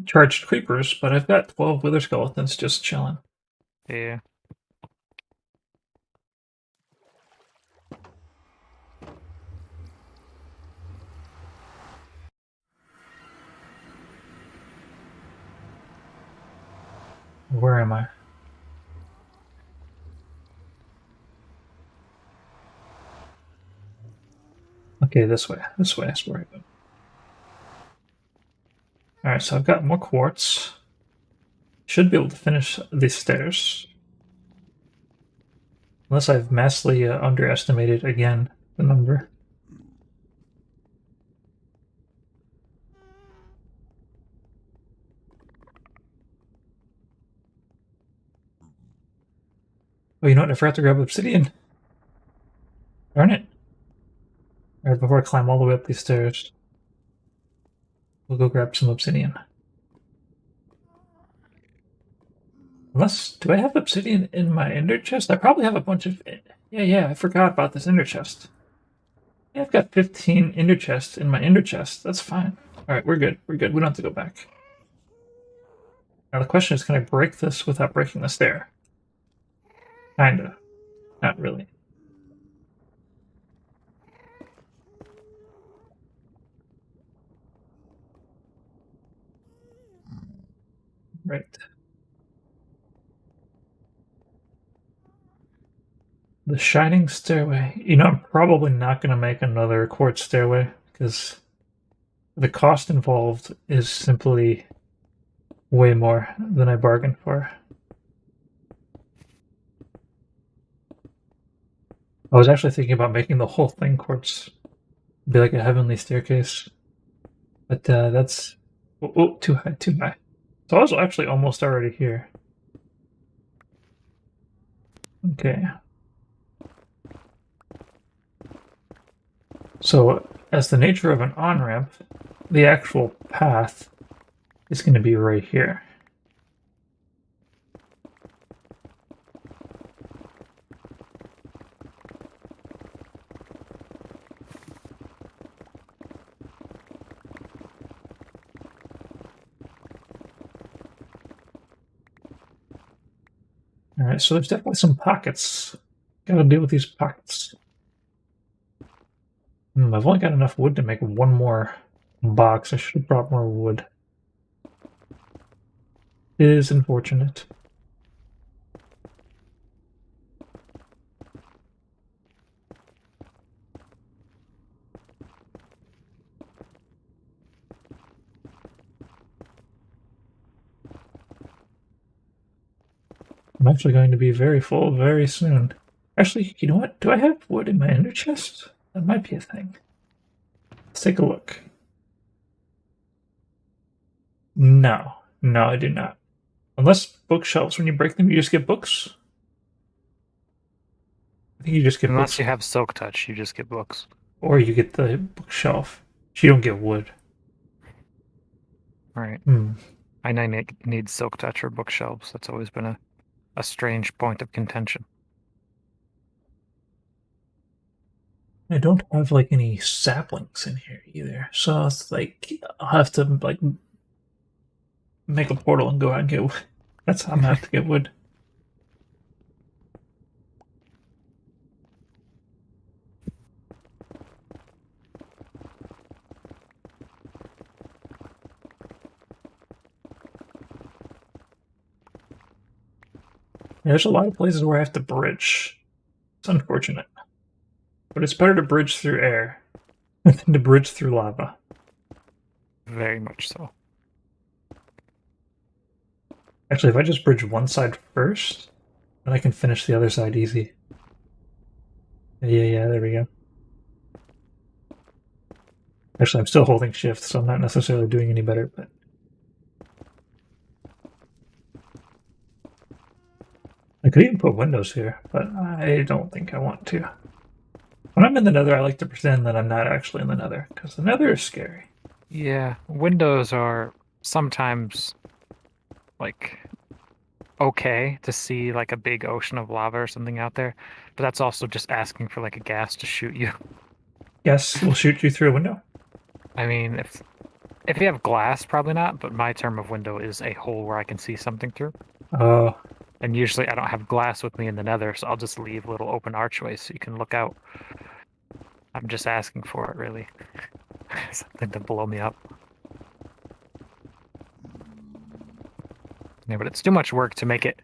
charged creepers, but I've got 12 wither skeletons just chilling. Yeah. Where am I? Okay, this way. This way, that's where I go. Alright, so I've got more quartz. Should be able to finish these stairs. Unless I've massively underestimated, again, the number. Oh, you know what? I forgot to grab obsidian. Darn it. Alright, before I climb all the way up these stairs, we'll go grab some obsidian. Unless, do I have obsidian in my ender chest? I probably have a bunch of... Yeah, I forgot about this ender chest. Yeah, I've got 15 ender chests in my ender chest. That's fine. Alright, we're good. We're good. We don't have to go back. Now the question is, can I break this without breaking the stair? Kinda. Not really. Right. The Shining Stairway. You know, I'm probably not going to make another quartz stairway because the cost involved is simply way more than I bargained for. I was actually thinking about making the whole thing quartz, be like a heavenly staircase, but that's too high, too high. So I was actually almost already here. Okay. So as the nature of an on-ramp, the actual path is going to be right here. Alright, so there's definitely some pockets. Gotta deal with these pockets. I've only got enough wood to make one more box. I should have brought more wood. It is unfortunate. I'm actually going to be very full very soon. Actually, you know what? Do I have wood in my ender chest? That might be a thing. Let's take a look. No. No, I do not. Unless bookshelves, when you break them, you just get books? I think you just get Unless books. you have Silk Touch, you just get books. Or you get the bookshelf. You don't get wood. Right. Hmm. I need Silk Touch or bookshelves. That's always been a strange point of contention. I don't have like any saplings in here either, so it's like I'll have to like make a portal and go out and get wood. That's how I'm gonna have to get wood. There's a lot of places where I have to bridge. It's unfortunate, but it's better to bridge through air than to bridge through lava. Very much so. Actually, if I just bridge one side first, then I can finish the other side easy. Yeah, there we go. Actually, I'm still holding shift, so I'm not necessarily doing any better, but I could even put windows here, but I don't think I want to. When I'm in the Nether, I like to pretend that I'm not actually in the Nether, because the Nether is scary. Yeah, windows are sometimes like okay to see like a big ocean of lava or something out there, but that's also just asking for like a gas to shoot you. Yes, we'll shoot you through a window. I mean, if you have glass, probably not, but my term of window is a hole where I can see something through. Oh, And usually I don't have glass with me in the Nether, so I'll just leave little open archways so you can look out. I'm just asking for it, really. Something to blow me up. Yeah, but it's too much work to make it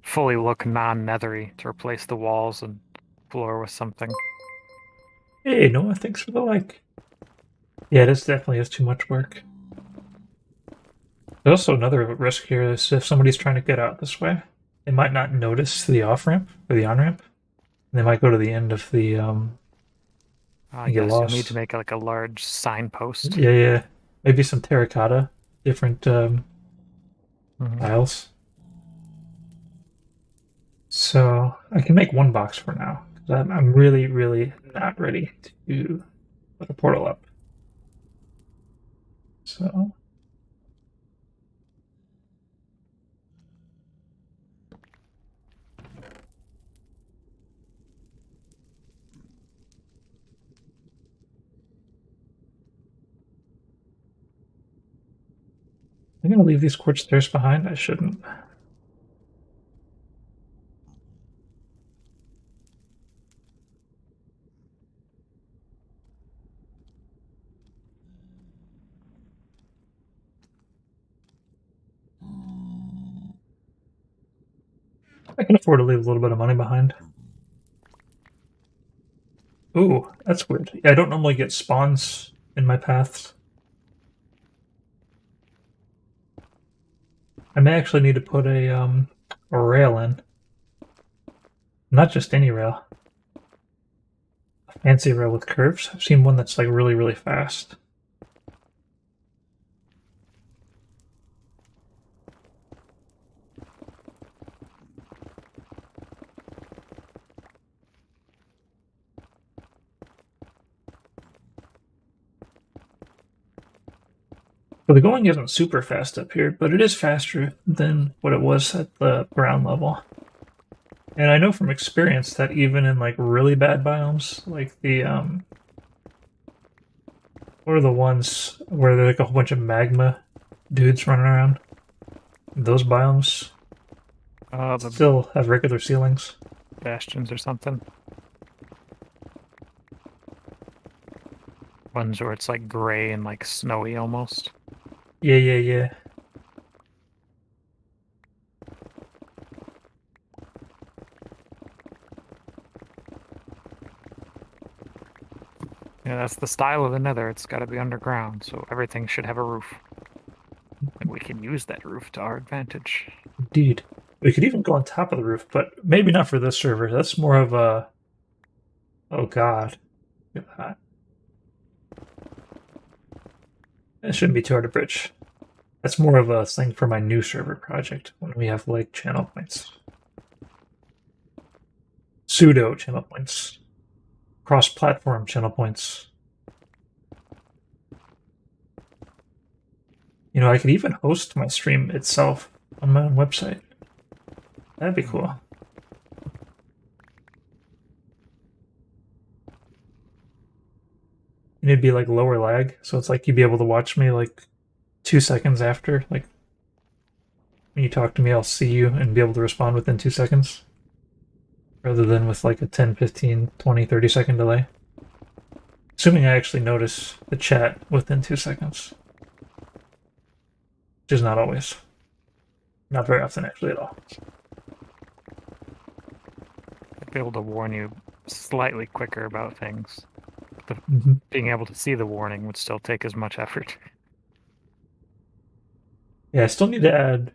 fully look non-nethery to replace the walls and floor with something. hey, Noah, thanks for the like. Yeah, this definitely is too much work. There's also another risk here is if somebody's trying to get out this way, they might not notice the off-ramp or the on-ramp. They might go to the end of the and get Yes, you'll need to lost. make like a large signpost. Yeah. Maybe some terracotta, different Mhm. tiles. So I can make one box for now. I'm really not ready to put a portal up. So I'm gonna leave these quartz stairs behind. I shouldn't. I can afford to leave a little bit of money behind. Ooh, that's weird. Yeah, I don't normally get spawns in my paths. I may actually need to put a rail in. Not just any rail. A fancy rail with curves. I've seen one that's like really, really fast. So the going isn't super fast up here, but it is faster than what it was at the ground level. And I know from experience that even in like really bad biomes, like the what are the ones where there's like a whole bunch of magma dudes running around? Those biomes The still have regular ceilings. bastions or something. Ones where it's like gray and like snowy almost. Yeah, yeah, yeah. Yeah, that's the style of the Nether. It's got to be underground, so everything should have a roof. And we can use that roof to our advantage. Indeed. We could even go on top of the roof, but maybe not for this server. That's more of a... Oh god. Look at that. It shouldn't be too hard to bridge. That's more of a thing for my new server project, when we have, like, channel points. Pseudo channel points. Cross-platform channel points. You know, I could even host my stream itself on my own website. That'd be cool. And it'd be like lower lag, so it's like you'd be able to watch me like 2 seconds after. Like when you talk to me, I'll see you and be able to respond within 2 seconds. Rather than with like a 10, 15, 20, 30-second delay. Assuming I actually notice the chat within 2 seconds. Which is not always. Not very often, actually, at all. I'd be able to warn you slightly quicker about things. Mm-hmm. Being able to see the warning would still take as much effort. Yeah, I still need to add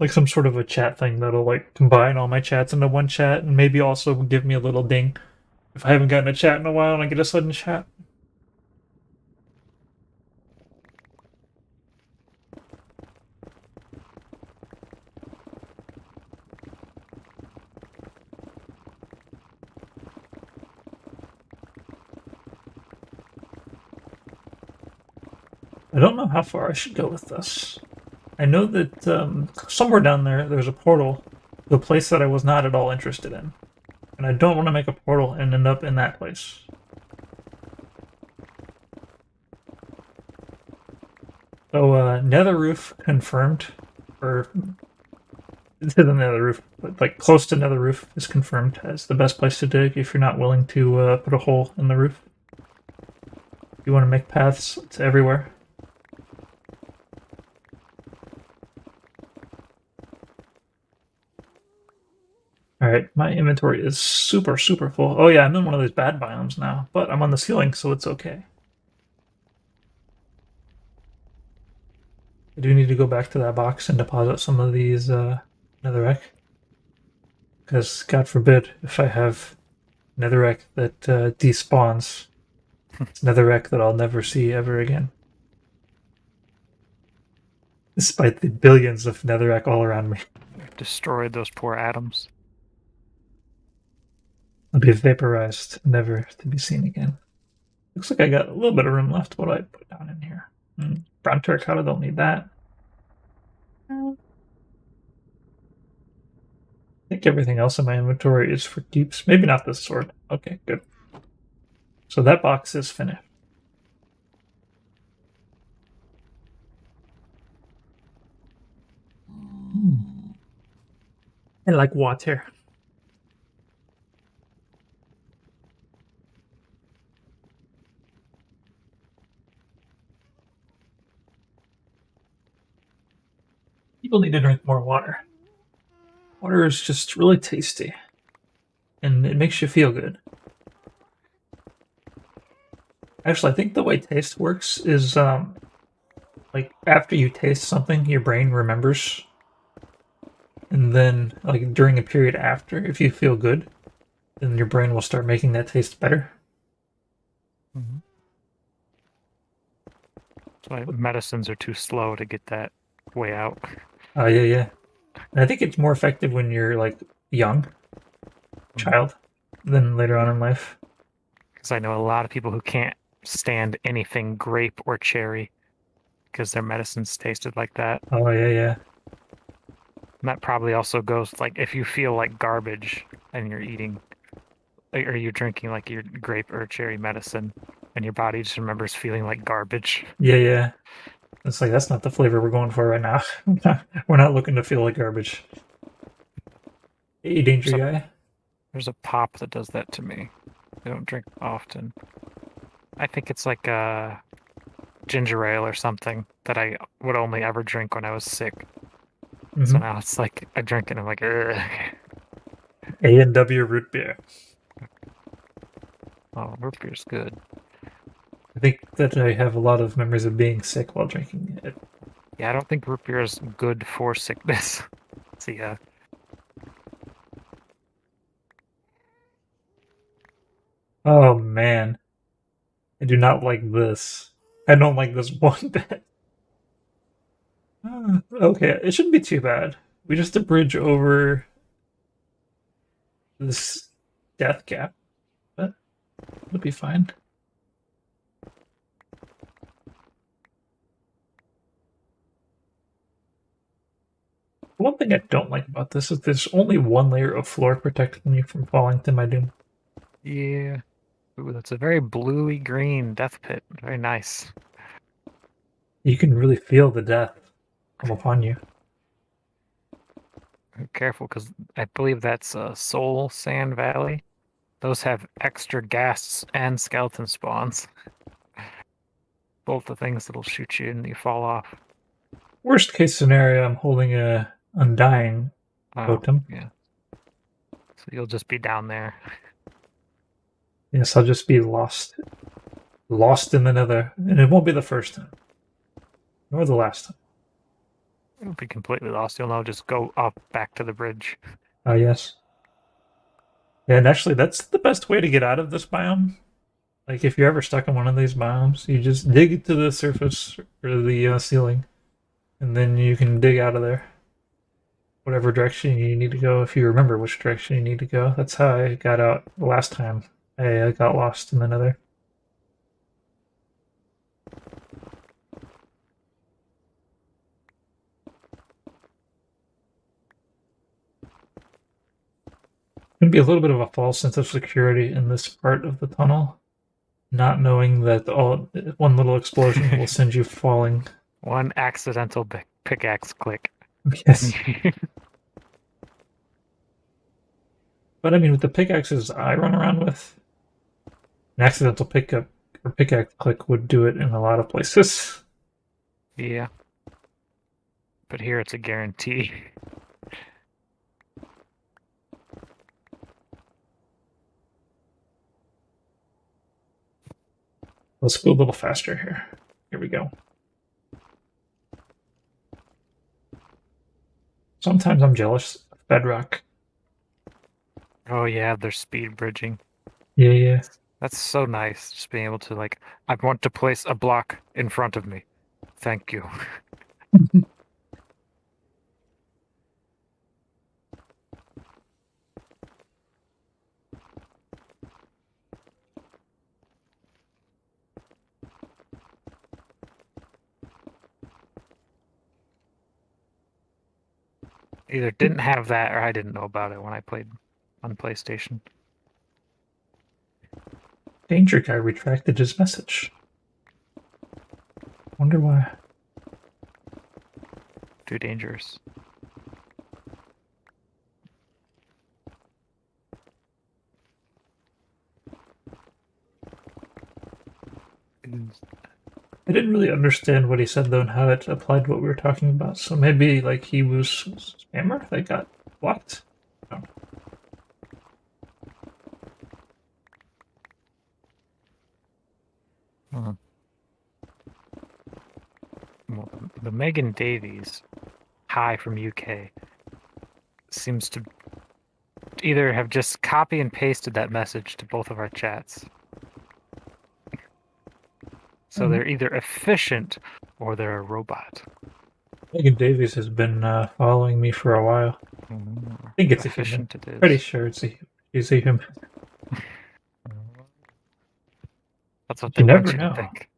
like some sort of a chat thing that'll like combine all my chats into one chat and maybe also give me a little ding if I haven't gotten a chat in a while and I get a sudden chat. I don't know how far I should go with this. I know that somewhere down there, there's a portal to a place that I was not at all interested in. And I don't want to make a portal and end up in that place. So, nether roof confirmed. Or, to the nether roof, but like close to nether roof is confirmed as the best place to dig if you're not willing to put a hole in the roof. You want to make paths to everywhere. Alright, my inventory is super, super full. Oh yeah, I'm in one of those bad biomes now, but I'm on the ceiling, so it's okay. I do need to go back to that box and deposit some of these netherrack. Because, God forbid, if I have netherrack that despawns, it's netherrack that I'll never see ever again. Despite the billions of netherrack all around me. Destroyed those poor atoms. I'll be vaporized, never to be seen again. Looks like I got a little bit of room left. What do I put down in here? Brown terracotta, don't need that. I think everything else in my inventory is for keeps. Maybe not this sword. Okay, good. So that box is finished. I like water. People need to drink more water. Water is just really tasty. And it makes you feel good. Actually, I think the way taste works is like after you taste something, your brain remembers, and then like during a period after, if you feel good, then your brain will start making that taste better. Mm-hmm. So medicines are too slow to get that way out. Yeah, yeah. And I think it's more effective when you're like young, child, than later on in life. Because I know a lot of people who can't stand anything grape or cherry because their medicines tasted like that. Oh yeah, yeah. And that probably also goes like if you feel like garbage and you're eating or you're drinking like your grape or cherry medicine and your body just remembers feeling like garbage. Yeah, yeah. It's like that's not the flavor we're going for right now. We're not looking to feel like garbage. Hey, danger So guy. there's a pop that does that to me. I don't drink often. I think it's like a ginger ale or something that I would only ever drink when I was sick. So Mm-hmm. now it's like I drink it and I'm like, ugh. A&W root beer. Oh, root beer's good. I think that I have a lot of memories of being sick while drinking it. Yeah, I don't think root beer is good for sickness. See, Oh man, I do not like this. I don't like this one bit. Okay, it shouldn't be too bad. We just a bridge over this death gap, but it'll be fine. One thing I don't like about this is there's only one layer of floor protecting you from falling to my doom. yeah. Ooh, that's a very bluey green death pit. Very nice. You can really feel the death come upon you. Be careful, because I believe that's Soul Sand Valley. Those have extra ghasts and skeleton spawns. Both the things that'll shoot you and you fall off. Worst case scenario, I'm holding a undying Oh, totem. yeah. So you'll just be down there. Yes, I'll just be lost in the Nether, and it won't be the first time, nor the last time. You'll be completely lost. You'll know just go up back to the bridge. Yes. Yeah, and actually, that's the best way to get out of this biome. Like, if you're ever stuck in one of these biomes, you just dig to the surface or the ceiling, and then you can dig out of there. Whatever direction you need to go, if you remember which direction you need to go. That's how I got out the last time. I got lost in the Nether. Gonna be a little bit of a false sense of security in this part of the tunnel, not knowing that one little explosion will send you falling. One accidental pickaxe click. Yes. But I mean, with the pickaxes I run around with, an accidental pickup or pickaxe click would do it in a lot of places. Yeah. But here it's a guarantee. Let's go a little faster here. Here we go. Sometimes I'm jealous of Bedrock. Oh yeah, there's speed bridging. Yeah, yeah. That's so nice, just being able to like, I want to place a block in front of me. Thank you. Either didn't have that or I didn't know about it when I played on PlayStation. Danger guy retracted his message. Wonder why. Too dangerous. I didn't really understand what he said though and how it applied to what we were talking about. So maybe like he was a spammer that got blocked. Oh. Well, the Megan Davies, hi from UK, seems to either have just copy and pasted that message to both of our chats. So they're either efficient or they're a robot. Megan Davies has been following me for a while. I think it's a human. Efficient it is. Pretty sure it's a human. That's what You they want never you know. to think.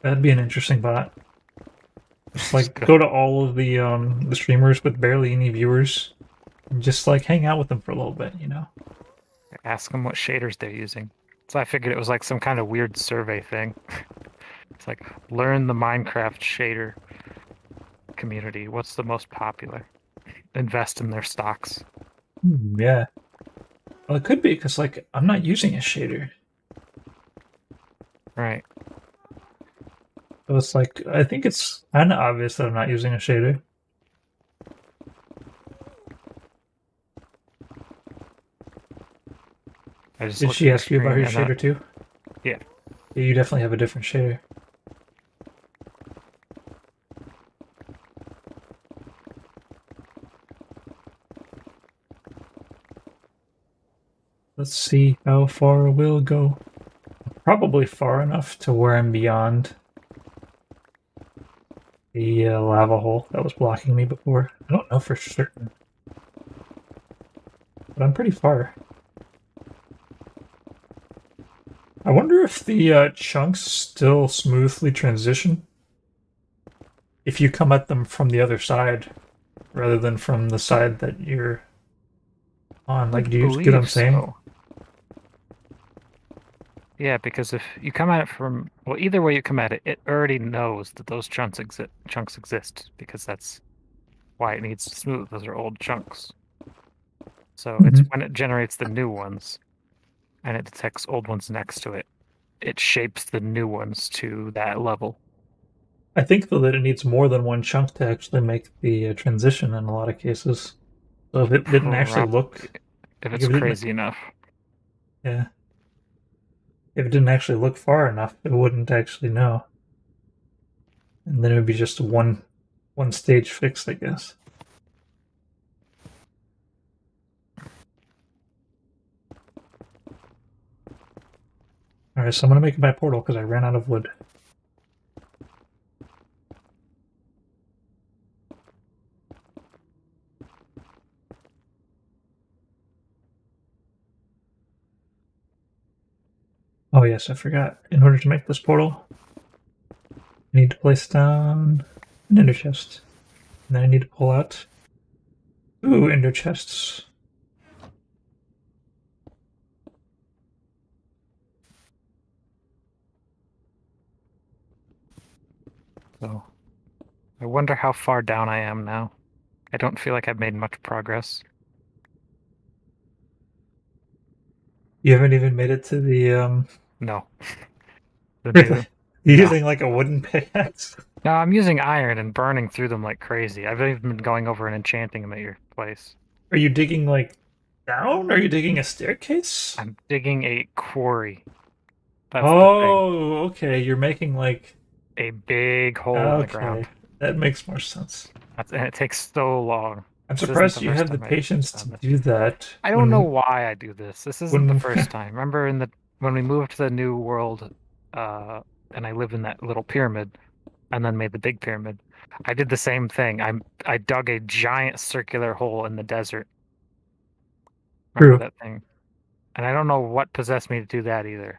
That'd be an interesting bot. Just like go to all of the streamers with barely any viewers, and just like hang out with them for a little bit, you know. Ask them what shaders they're using. So I figured it was like some kind of weird survey thing. It's like, learn the Minecraft shader community. What's the most popular? Invest in their stocks. Yeah. Well, it could be because like I'm not using a shader, Right. so it's like I think it's kind of obvious that I'm not using a shader. Did she ask you about her shader too? Yeah. Yeah, you definitely have a different shader. Let's see how far we'll go. Probably far enough to where I'm beyond the lava hole that was blocking me before. I don't know for certain, but I'm pretty far. I wonder if the chunks still smoothly transition if you come at them from the other side rather than from the side that you're on. Like, do you get what I'm saying? Yeah, because if you come at it from, well, either way you come at it, it already knows that those chunks exist because that's why it needs to smooth. Those are old chunks. So it's when it generates the new ones and it detects old ones next to it, it shapes the new ones to that level. I think though that it needs more than one chunk to actually make the transition in a lot of cases. So if it didn't actually look, if like it's crazy enough. Yeah. If it didn't actually look far enough, it wouldn't actually know. And then it would be just one stage fix, I guess. Alright, so I'm gonna make my portal because I ran out of wood. Oh yes, I forgot. In order to make this portal, I need to place down an ender chest. And then I need to pull out 2 ender chests. So I wonder how far down I am now. I don't feel like I've made much progress. You haven't even made it to the No. Really? You're using like a wooden pickaxe? No, I'm using iron and burning through them like crazy. I've even been going over and enchanting them at your place. Are you digging like down? Are you digging a staircase? I'm digging a quarry. That's oh, okay. You're making like a big hole in the ground. That makes more sense. And it takes so long. I'm surprised you have the patience to do that. I don't know why I do this. This isn't the first time. Remember when we moved to the new world, and I lived in that little pyramid, and then made the big pyramid. I did the same thing. I dug a giant circular hole in the desert. Remember that thing? And I don't know what possessed me to do that either.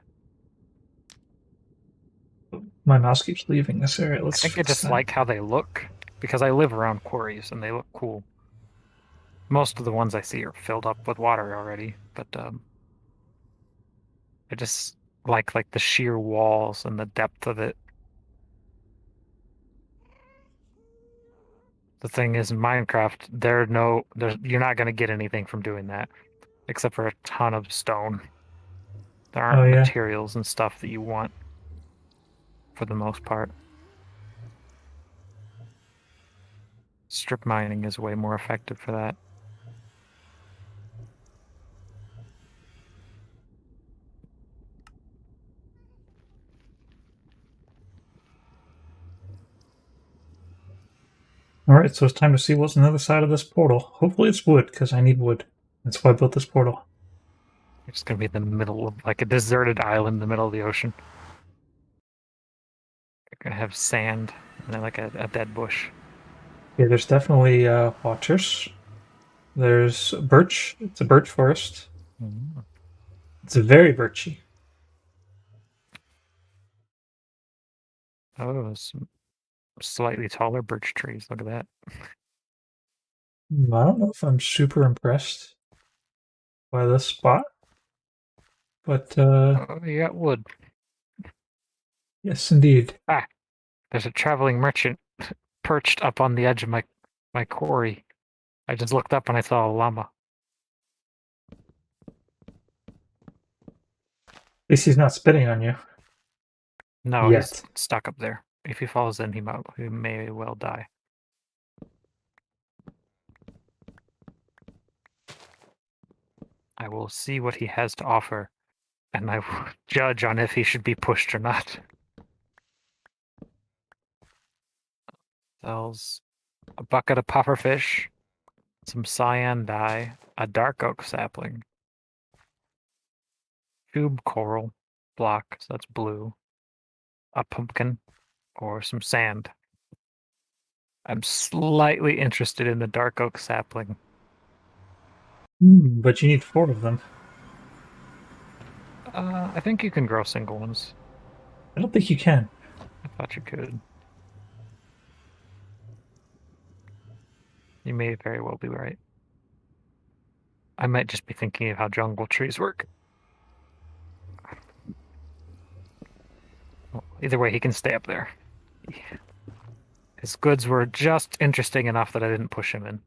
My mouse keeps leaving this area. I think I just like how they look because I live around quarries and they look cool. Most of the ones I see are filled up with water already, but I just like the sheer walls and the depth of it. The thing is, in Minecraft, you're not going to get anything from doing that, except for a ton of stone. There aren't materials and stuff that you want, for the most part. It's strip mining is way more effective for that. Alright, so it's time to see what's on the other side of this portal. Hopefully it's wood, because I need wood. That's why I built this portal. It's gonna be in the middle of like a deserted island in the middle of the ocean. You're gonna have sand and then like a dead bush. Yeah, there's definitely watchers. There's birch. It's a birch forest. Mm. It's very birchy. Oh, some slightly taller birch trees. Look at that. I don't know if I'm super impressed by this spot, but Oh, you got wood. yes, indeed. Ah, there's a traveling merchant perched up on the edge of my quarry. I just looked up and I saw a llama. At least he's not spitting on you. No, Yet. he's stuck up there. If he falls in, he may well die. I will see what he has to offer, and I will judge on if he should be pushed or not. Sells a bucket of pufferfish, some cyan dye, a dark oak sapling, tube coral block, so that's blue, a pumpkin, or some sand. I'm slightly interested in the dark oak sapling. But you need 4 of them. I think you can grow single ones. I don't think you can. I thought you could. You may very well be right. I might just be thinking of how jungle trees work. Well, either way, he can stay up there. His goods were just interesting enough that I didn't push him in.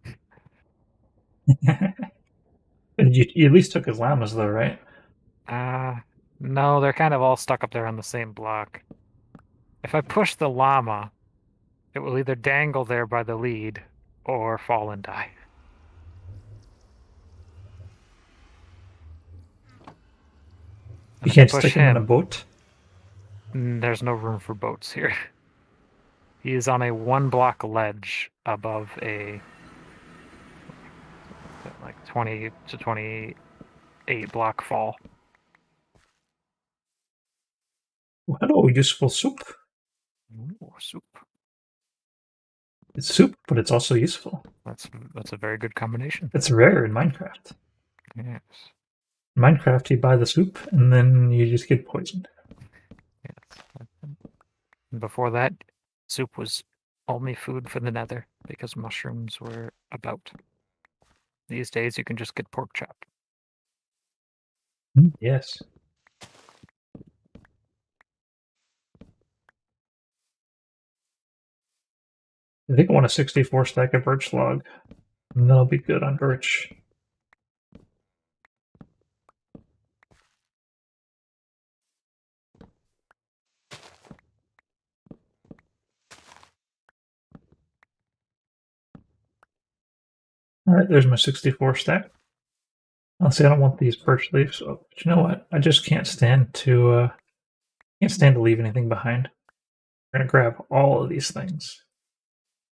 You at least took his llamas, though, right? No, they're kind of all stuck up there on the same block. If I push the llama, it will either dangle there by the lead or fall and die. And You if I can't push stick him in a boat? there's no room for boats here. He is on a 1-block ledge above a like 20 to 28 block fall. Oh, hello, useful soup. Ooh, soup. It's soup, but it's also useful. That's a very good combination. It's rare in Minecraft. Yes. In Minecraft, you buy the soup, and then you just get poisoned. Yes. And before that, soup was only food for the Nether because mushrooms were about. These days, you can just get pork chop. Yes. I think I want a 64 stack of birch log, and that'll be good on birch. Alright, there's my 64 stack. Honestly, I don't want these birch leaves, but you know what? I just can't stand to leave anything behind. We're gonna grab all of these things.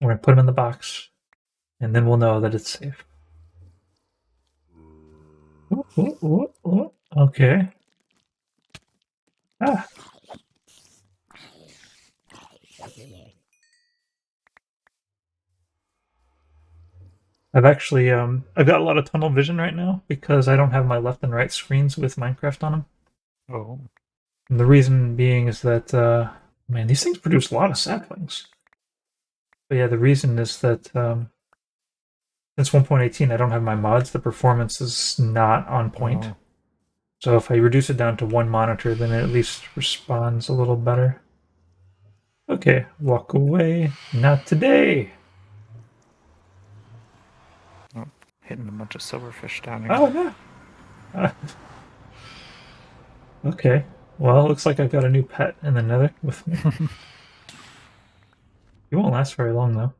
We're gonna put them in the box, and then we'll know that it's safe. Ooh. Okay. Ah. I've actually I've got a lot of tunnel vision right now because I don't have my left and right screens with Minecraft on them. Oh. And the reason being is that man, these things produce a lot of saplings. But yeah, the reason is that since 1.18 I don't have my mods, the performance is not on point. Oh. So if I reduce it down to 1 monitor, then it at least responds a little better. Okay, walk away. Not today. Hitting a bunch of silverfish down here. Oh, yeah. Okay. Well, it looks like I've got a new pet in the Nether with me. He won't last very long, though.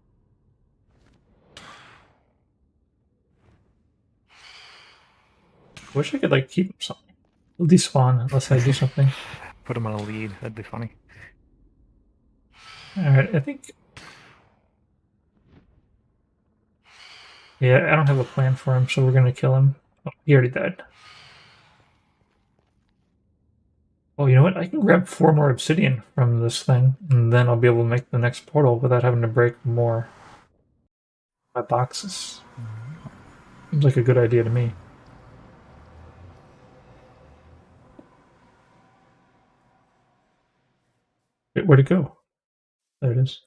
Wish I could like keep something. They'll despawn unless I do something. Put him on a lead. That'd be funny. Alright, I think... Yeah, I don't have a plan for him, so we're gonna kill him. Oh, he already died. Oh, you know what? I can grab 4 more obsidian from this thing, and then I'll be able to make the next portal without having to break more my boxes. Seems like a good idea to me. Wait, where'd it go? There it is.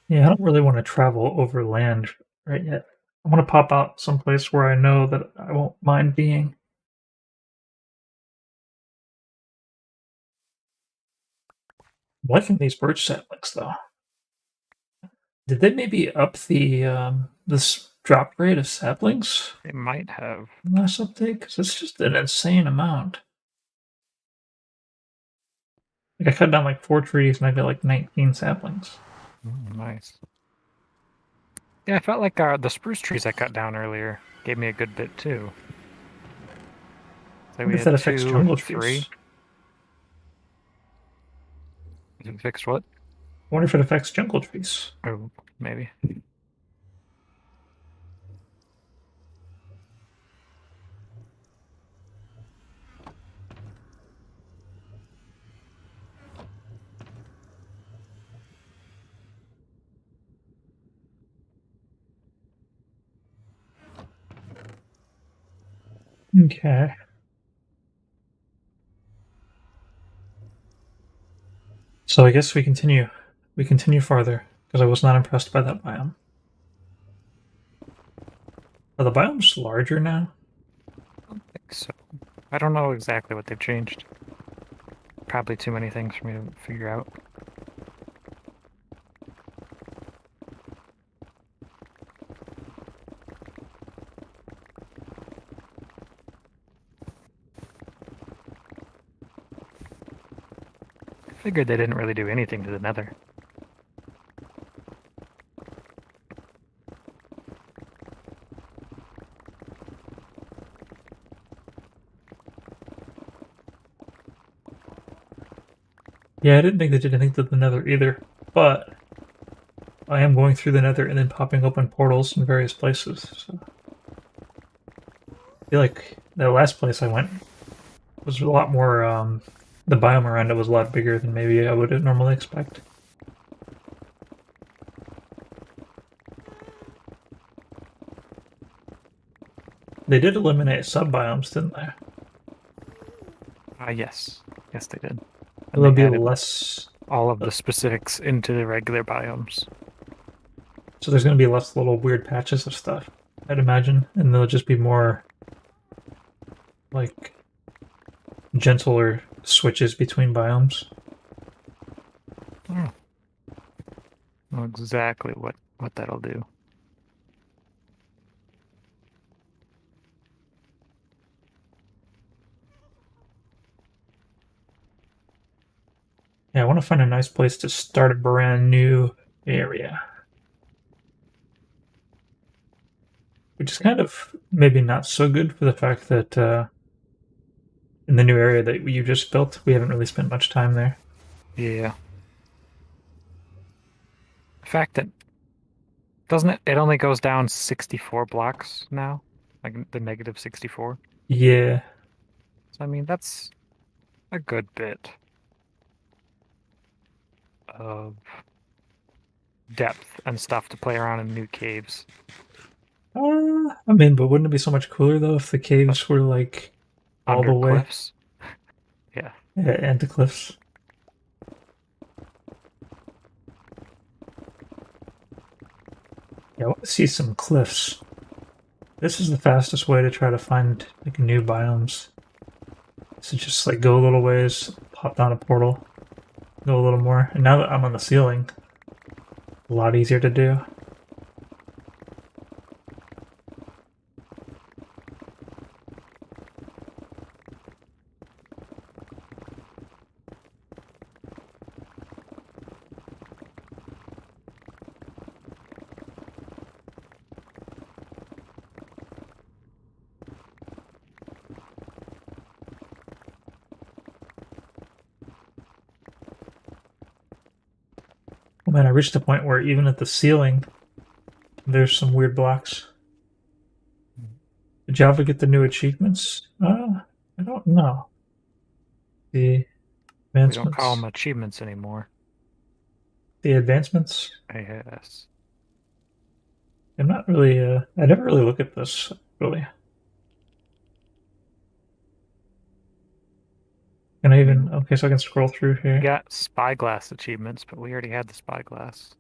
Yeah, I don't really want to travel over land right yet. I want to pop out someplace where I know that I won't mind being. I'm liking these birch saplings, though. Did they maybe up the this drop rate of saplings They might have. last update? Because it's just an insane amount. Like I cut down like 4 trees and I got like 19 saplings. Nice. Yeah, I felt like the spruce trees I cut down earlier gave me a good bit too. I So wonder we if that had affects 2 jungle or trees. 3. Is it fixed what? I wonder if it affects jungle trees. Oh, maybe. Okay. So I guess we continue. We continue farther, because I was not impressed by that biome. Are the biomes larger now? I don't think so. I don't know exactly what they've changed. Probably too many things for me to figure out. I figured they didn't really do anything to the Nether. Yeah, I didn't think they did anything to the Nether either, but I am going through the Nether and then popping open portals in various places. So I feel like the last place I went was a lot more. The biome around it was a lot bigger than maybe I would normally expect. They did eliminate sub-biomes, didn't they? Yes. Yes, they did. And there'll they be added less. all of the specifics into the regular biomes. So there's going to be less little weird patches of stuff, I'd imagine, and there'll just be more like gentler switches between biomes. I don't know exactly what that'll do. Yeah, I want to find a nice place to start a brand new area. Which is kind of maybe not so good for the fact that in the new area that you just built, we haven't really spent much time there. Yeah. The fact that doesn't it only goes down 64 blocks now? Like the negative 64? Yeah. So I mean that's a good bit of depth and stuff to play around in new caves. I mean, but wouldn't it be so much cooler though if the caves were like all Under the way? cliffs. Yeah. Yeah, and the cliffs. Yeah, I want to see some cliffs. This is the fastest way to try to find like new biomes. So just like go a little ways, pop down a portal, go a little more. And now that I'm on the ceiling, a lot easier to do. Oh man, I reached a point where even at the ceiling, there's some weird blocks. Did you ever get the new achievements? I don't know. The We don't call advancements. them achievements anymore. The advancements. Yes. I'm not really. I never really look at this really. Can I even? Okay, so I can scroll through We here. got spyglass achievements, but we already had the spyglass.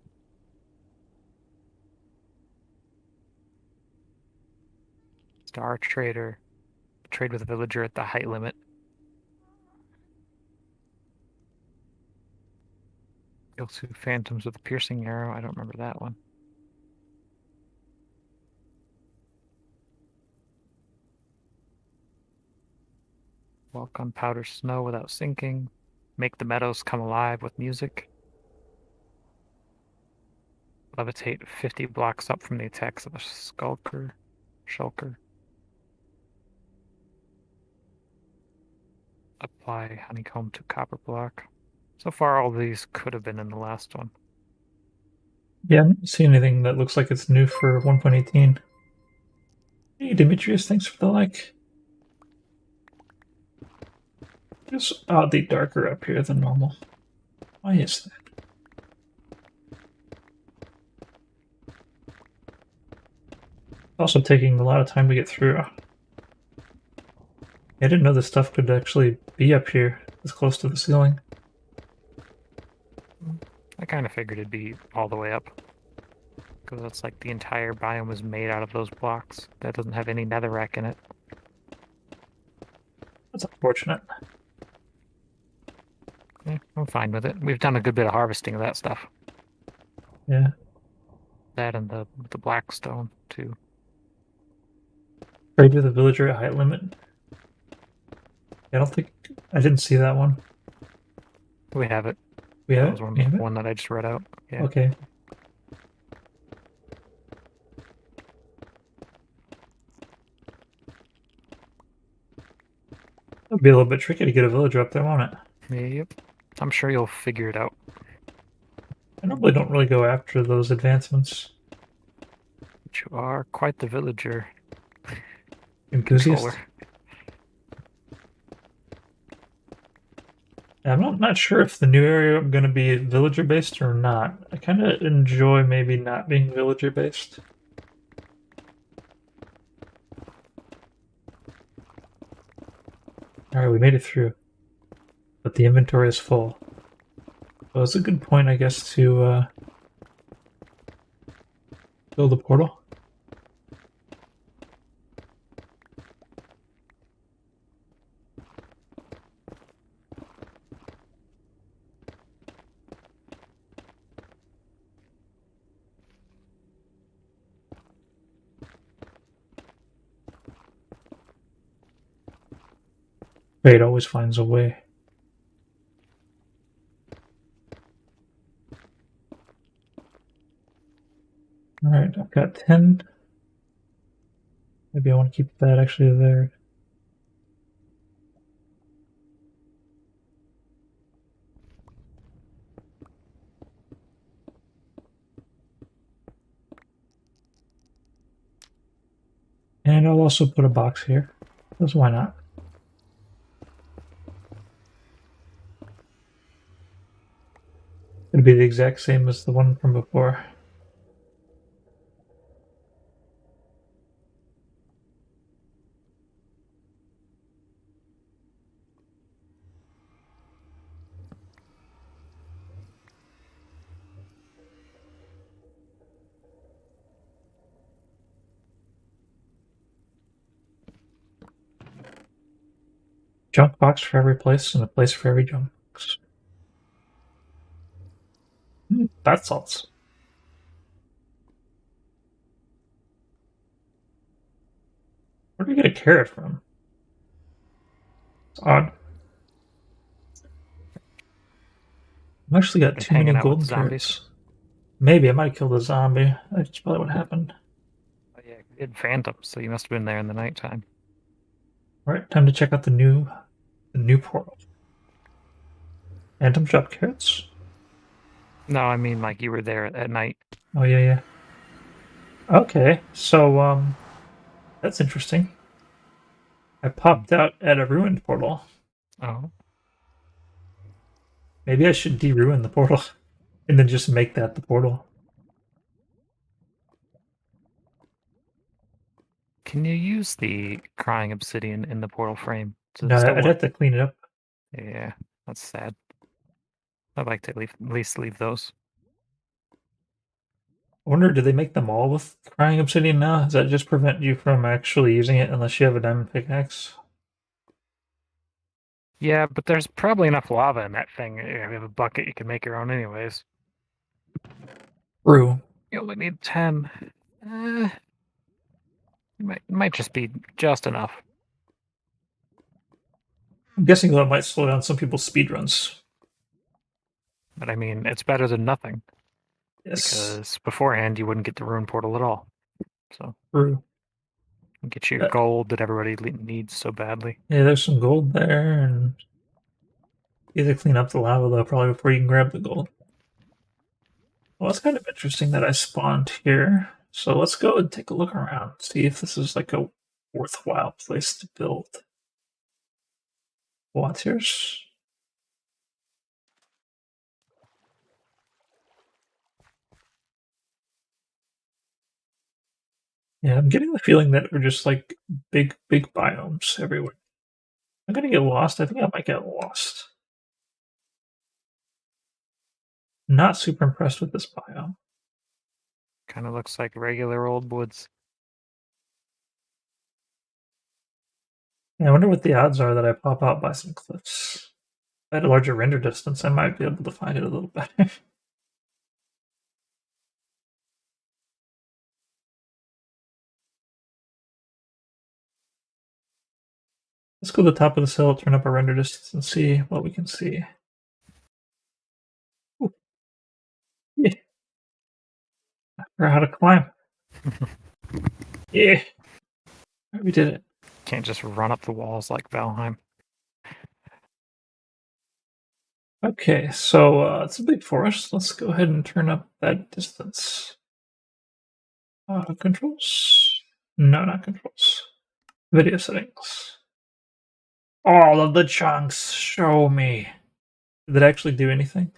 Star Trader. Trade with a villager at the height limit. Kill 2 phantoms with a piercing arrow. I don't remember that one. Walk on powder snow without sinking. Make the meadows come alive with music. Levitate 50 blocks up from the attacks of a shulker. Apply honeycomb to copper block. So far, all these could have been in the last one. Yeah, I don't see anything that looks like it's new for 1.18. Hey, Demetrius, thanks for the like. It's oddly darker up here than normal. Why is that? Also taking a lot of time to get through. I didn't know this stuff could actually be up here, this close to the ceiling. I kind of figured it'd be all the way up. Because that's like the entire biome was made out of those blocks. That doesn't have any netherrack in it. That's unfortunate. Yeah, I'm fine with it. We've done a good bit of harvesting of that stuff. Yeah. That and the black stone, too. Trade with a villager at height limit. I don't think... I didn't see that one. We have it. We have That was it? one that I just read out. Yeah. Okay. It'll be a little bit tricky to get a villager up there, won't it? Yep. I'm sure you'll figure it out. I normally don't really go after those advancements. But you are quite the villager. Enthusiast. Controller. I'm not sure if the new area I'm going to be villager based or not. I kind of enjoy maybe not being villager based. Alright, we made it through. But the inventory is full. So it's a good point, I guess, to build a portal. Fate always finds a way. Alright, I've got 10. Maybe I want to keep that actually there. And I'll also put a box here, because why not? It'll be the exact same as the one from before. Junk box for every place and a place for every junk box. Bath salts. Where do we get a carrot from? It's odd. I've actually got too many hanging out with golden zombies. carrots. Maybe I might have killed a zombie. That's probably what happened. Oh, yeah, you did phantoms, so you must have been there in the nighttime. Alright, time to check out the new portal. Phantom shop carrots. No, I mean like you were there at night. Oh yeah, yeah. Okay, so that's interesting. I popped out at a ruined portal. Oh, Maybe I should de-ruin the portal and then just make that the portal. can you use the crying obsidian in the portal frame? Does No, it still I'd work? have to clean it up. Yeah, that's sad. I'd like to at least leave those. I wonder, do they make them all with crying obsidian now? Does that just prevent you from actually using it unless you have a diamond pickaxe? Yeah, but there's probably enough lava in that thing. If you have a bucket, you can make your own anyways. True. You only need 10. Might just be just enough. I'm guessing that might slow down some people's speedruns. But I mean, it's better than nothing. Yes. Because beforehand, you wouldn't get the ruin portal at all. So, True. get your gold that everybody needs so badly. Yeah, there's some gold there, and you have to clean up the lava though, probably before you can grab the gold. Well, it's kind of interesting that I spawned here. So let's go and take a look around, see if this is like a worthwhile place to build. Waters. Yeah, I'm getting the feeling that we're just like big biomes everywhere. I'm gonna get lost. I think I might get lost. Not super impressed with this biome. Kind of looks like regular old woods. Yeah, I wonder what the odds are that I pop out by some cliffs. If I had a larger render distance, I might be able to find it a little better. Let's go to the top of this hill, turn up our render distance, and see what we can see. Ooh, yeah, I forgot how to climb. Yeah, we did it. Can't just run up the walls like Valheim. Okay, so it's a big forest. Let's go ahead and turn up that distance. Controls? No, not controls. Video settings. All of the chunks, show me. Did it actually do anything?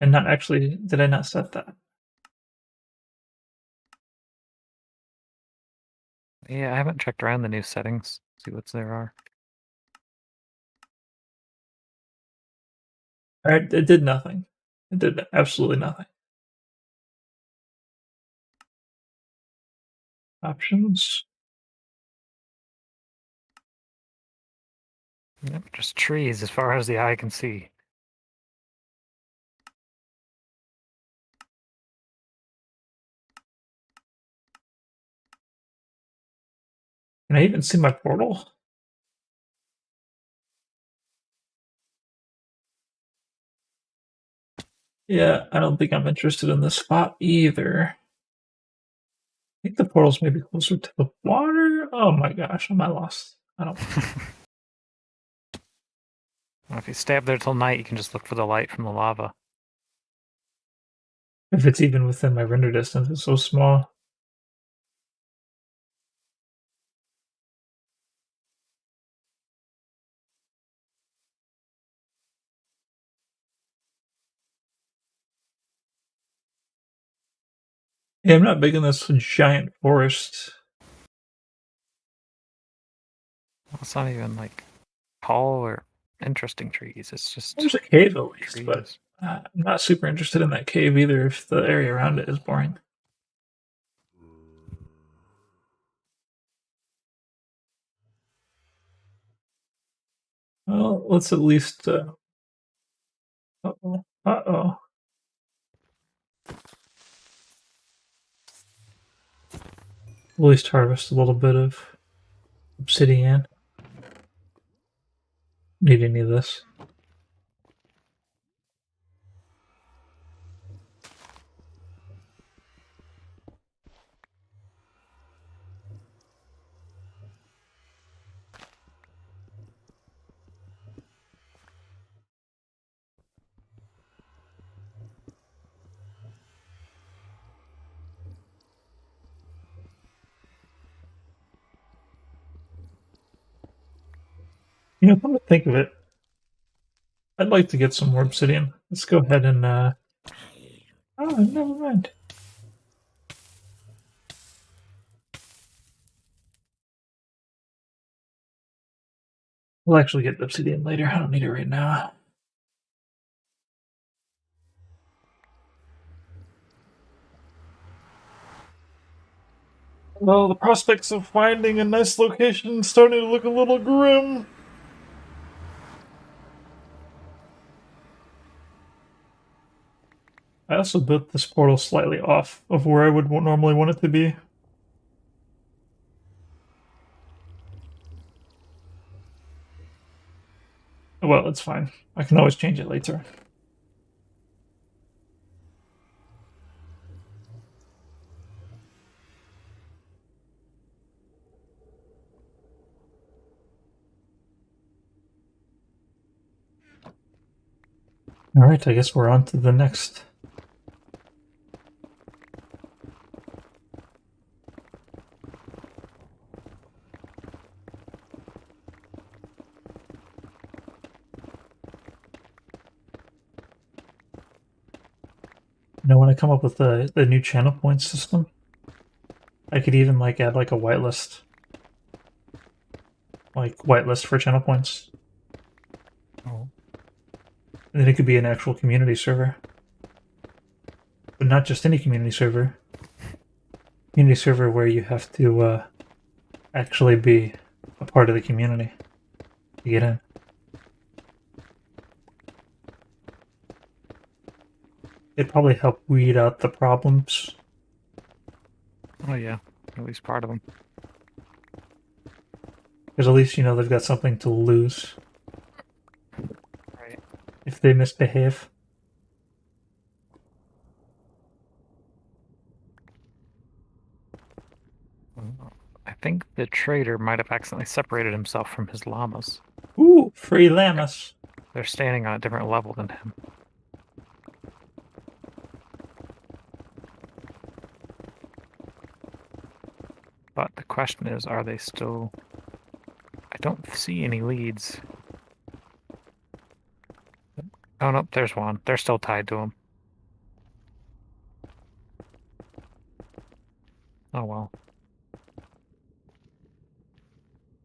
And not actually, did I not set that? Yeah, I haven't checked around the new settings. See what there are. Alright, it did nothing. It did absolutely nothing. Options. Yep, just trees as far as the eye can see. Can I even see my portal? Yeah, I don't think I'm interested in this spot either. I think the portal's maybe closer to the water. Oh my gosh, am I lost? I don't. Well, if you stay up there till night, you can just look for the light from the lava. If it's even within my render distance, it's so small. Yeah, I'm not big in this giant forest. Well, it's not even like tall or interesting trees. It's just There's a cave at least, trees. but I'm not super interested in that cave either if the area around it is boring. Well, let's at least. Uh-oh. Uh-oh. At least harvest a little bit of obsidian. Need any of this. Come to think of it, I'd like to get some more obsidian. Let's go ahead and, oh, never mind. We'll actually get the obsidian later. I don't need it right now. Well, the prospects of finding a nice location starting to look a little grim. I also built this portal slightly off of where I would normally want it to be. Well, it's fine. I can always change it later. Alright, I guess we're on to the next. When I come up with the new channel point system, I could even like add like a whitelist. Like whitelist for channel points. Oh. And then it could be an actual community server. But not just any community server. Community server where you have to actually be a part of the community to get in. It'd probably help weed out the problems. Oh yeah, at least part of them. Because at least, they've got something to lose. Right. If they misbehave. I think the trader might have accidentally separated himself from his llamas. Ooh, free llamas. They're standing on a different level than him. But the question is, are they still... I don't see any leads. Oh no, there's one. They're still tied to him. Oh well.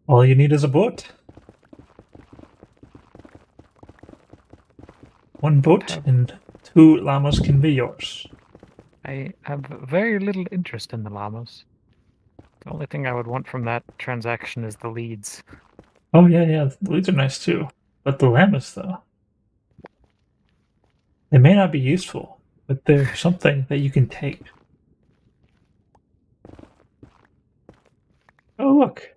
All you need is a boat. One boat and 2 llamas can be yours. I have very little interest in the llamas. The only thing I would want from that transaction is the leads. Oh yeah, the leads are nice too. But the llamas, though, they may not be useful, but they're something that you can take. Oh look,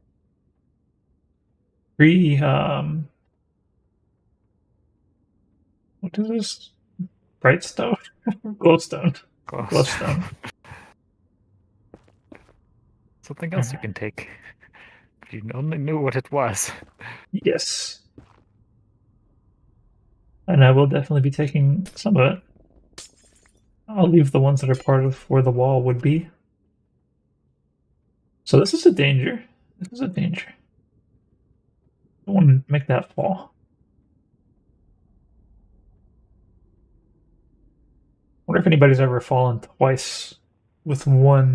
free. What is this? Brightstone, glowstone, Close. glowstone. Something else you can take. If you only knew what it was. Yes. And I will definitely be taking some of it. I'll leave the ones that are part of where the wall would be. So this is a danger. This is a danger. Don't want to make that fall. Wonder if anybody's ever fallen twice with one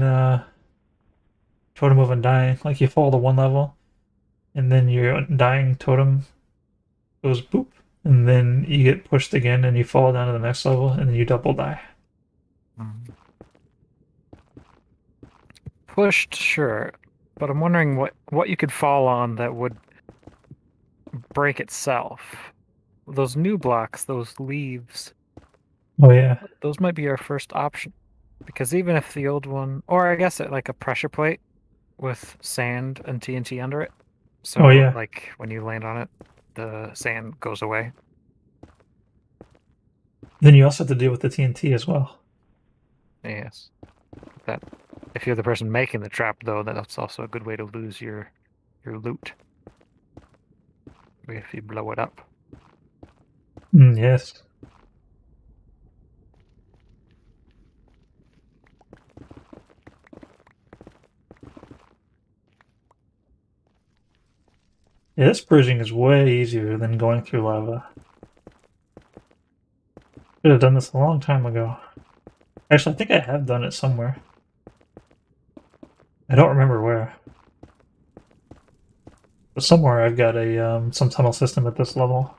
totem of undying. Like you fall to one level, and then your undying totem goes boop, and then you get pushed again, and you fall down to the next level, and then you double die. Pushed, sure. But I'm wondering what you could fall on that would break itself. Those new blocks, those leaves, Oh yeah. those might be our first option. Because even if the old one, or I guess like a pressure plate with sand and TNT under it. So Oh yeah. like when you land on it, the sand goes away. Then you also have to deal with the TNT as well. Yes. That if you're the person making the trap though, that's also a good way to lose your loot. If you blow it up. Yes. Yeah, this bridging is way easier than going through lava. Should have done this a long time ago. Actually, I think I have done it somewhere. I don't remember where. But somewhere I've got a some tunnel system at this level.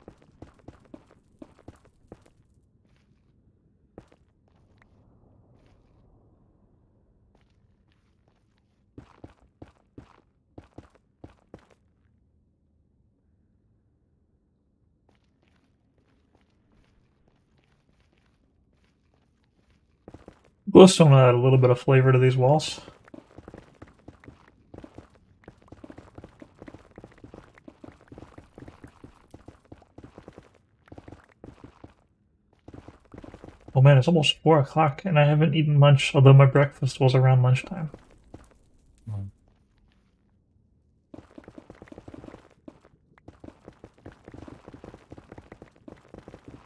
Glowstone add a little bit of flavor to these walls. Oh man, it's almost 4 o'clock and I haven't eaten lunch, although my breakfast was around lunchtime.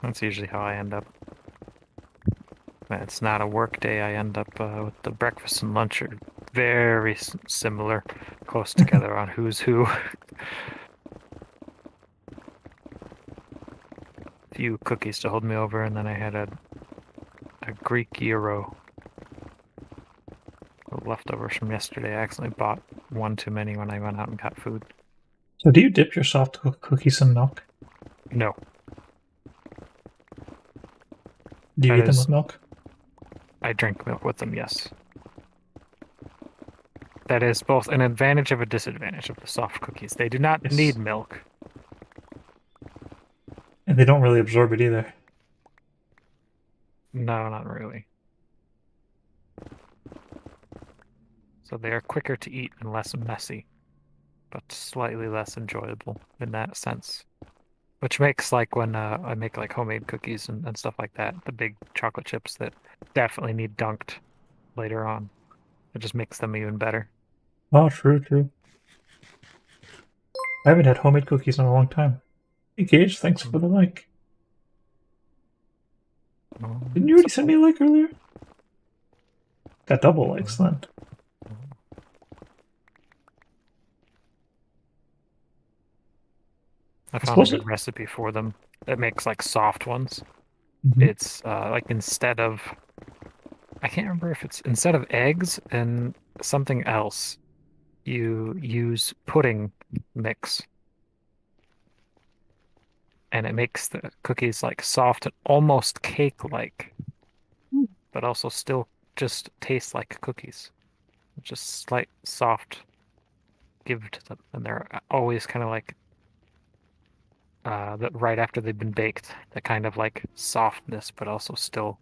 That's usually how I end up. When it's not a work day, I end up with the breakfast and lunch are very similar, close together on who's who. Few cookies to hold me over, and then I had a Greek gyro. Leftovers from yesterday. I accidentally bought one too many when I went out and got food. So do you dip your soft cookies in milk? No. Do you eat them with milk? I drink milk with them, yes. That is both an advantage and a disadvantage of the soft cookies. They do not need milk. And they don't really absorb it either. No, not really. So they are quicker to eat and less messy, but slightly less enjoyable in that sense. Which makes like when I make like homemade cookies and stuff like that, the big chocolate chips that definitely need dunked later on. It just makes them even better. Oh, true, true. I haven't had homemade cookies in a long time. Hey, Gage, thanks for the like. Didn't you already send me a like earlier? Got double likes then. I found a good recipe for them that makes like soft ones. It's like instead of, I can't remember if it's instead of eggs and something else, you use pudding mix. And it makes the cookies like soft and almost cake-like, but also still just taste like cookies. Just slight soft give to them, and they're always kind of like right after they've been baked, the kind of like softness, but also still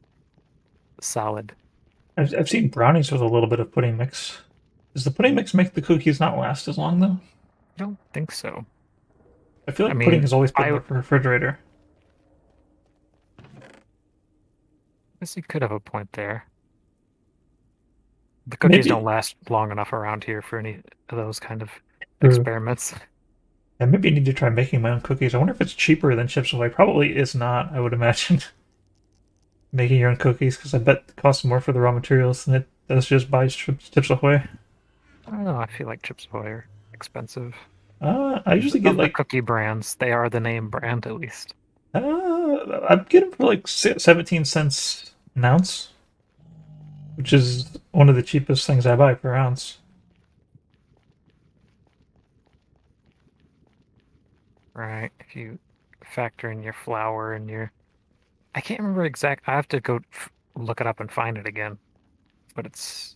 solid. I've seen brownies with a little bit of pudding mix. Does the pudding mix make the cookies not last as long though? I don't think so. I feel like pudding has always been in the refrigerator. I guess you could have a point there. The cookies don't last long enough around here for any of those kind of experiments. Yeah, maybe I need to try making my own cookies. I wonder if it's cheaper than Chips Ahoy. Probably is not, I would imagine. Making your own cookies, because I bet it costs more for the raw materials than it does just buy Chips Ahoy. I don't know, I feel like Chips Ahoy are expensive. I usually get like cookie brands. They are the name brand at least. I'm getting them for like 17 cents an ounce, which is one of the cheapest things I buy per ounce. Right. If you factor in your flour and your, I can't remember exact. I have to go look it up and find it again. But it's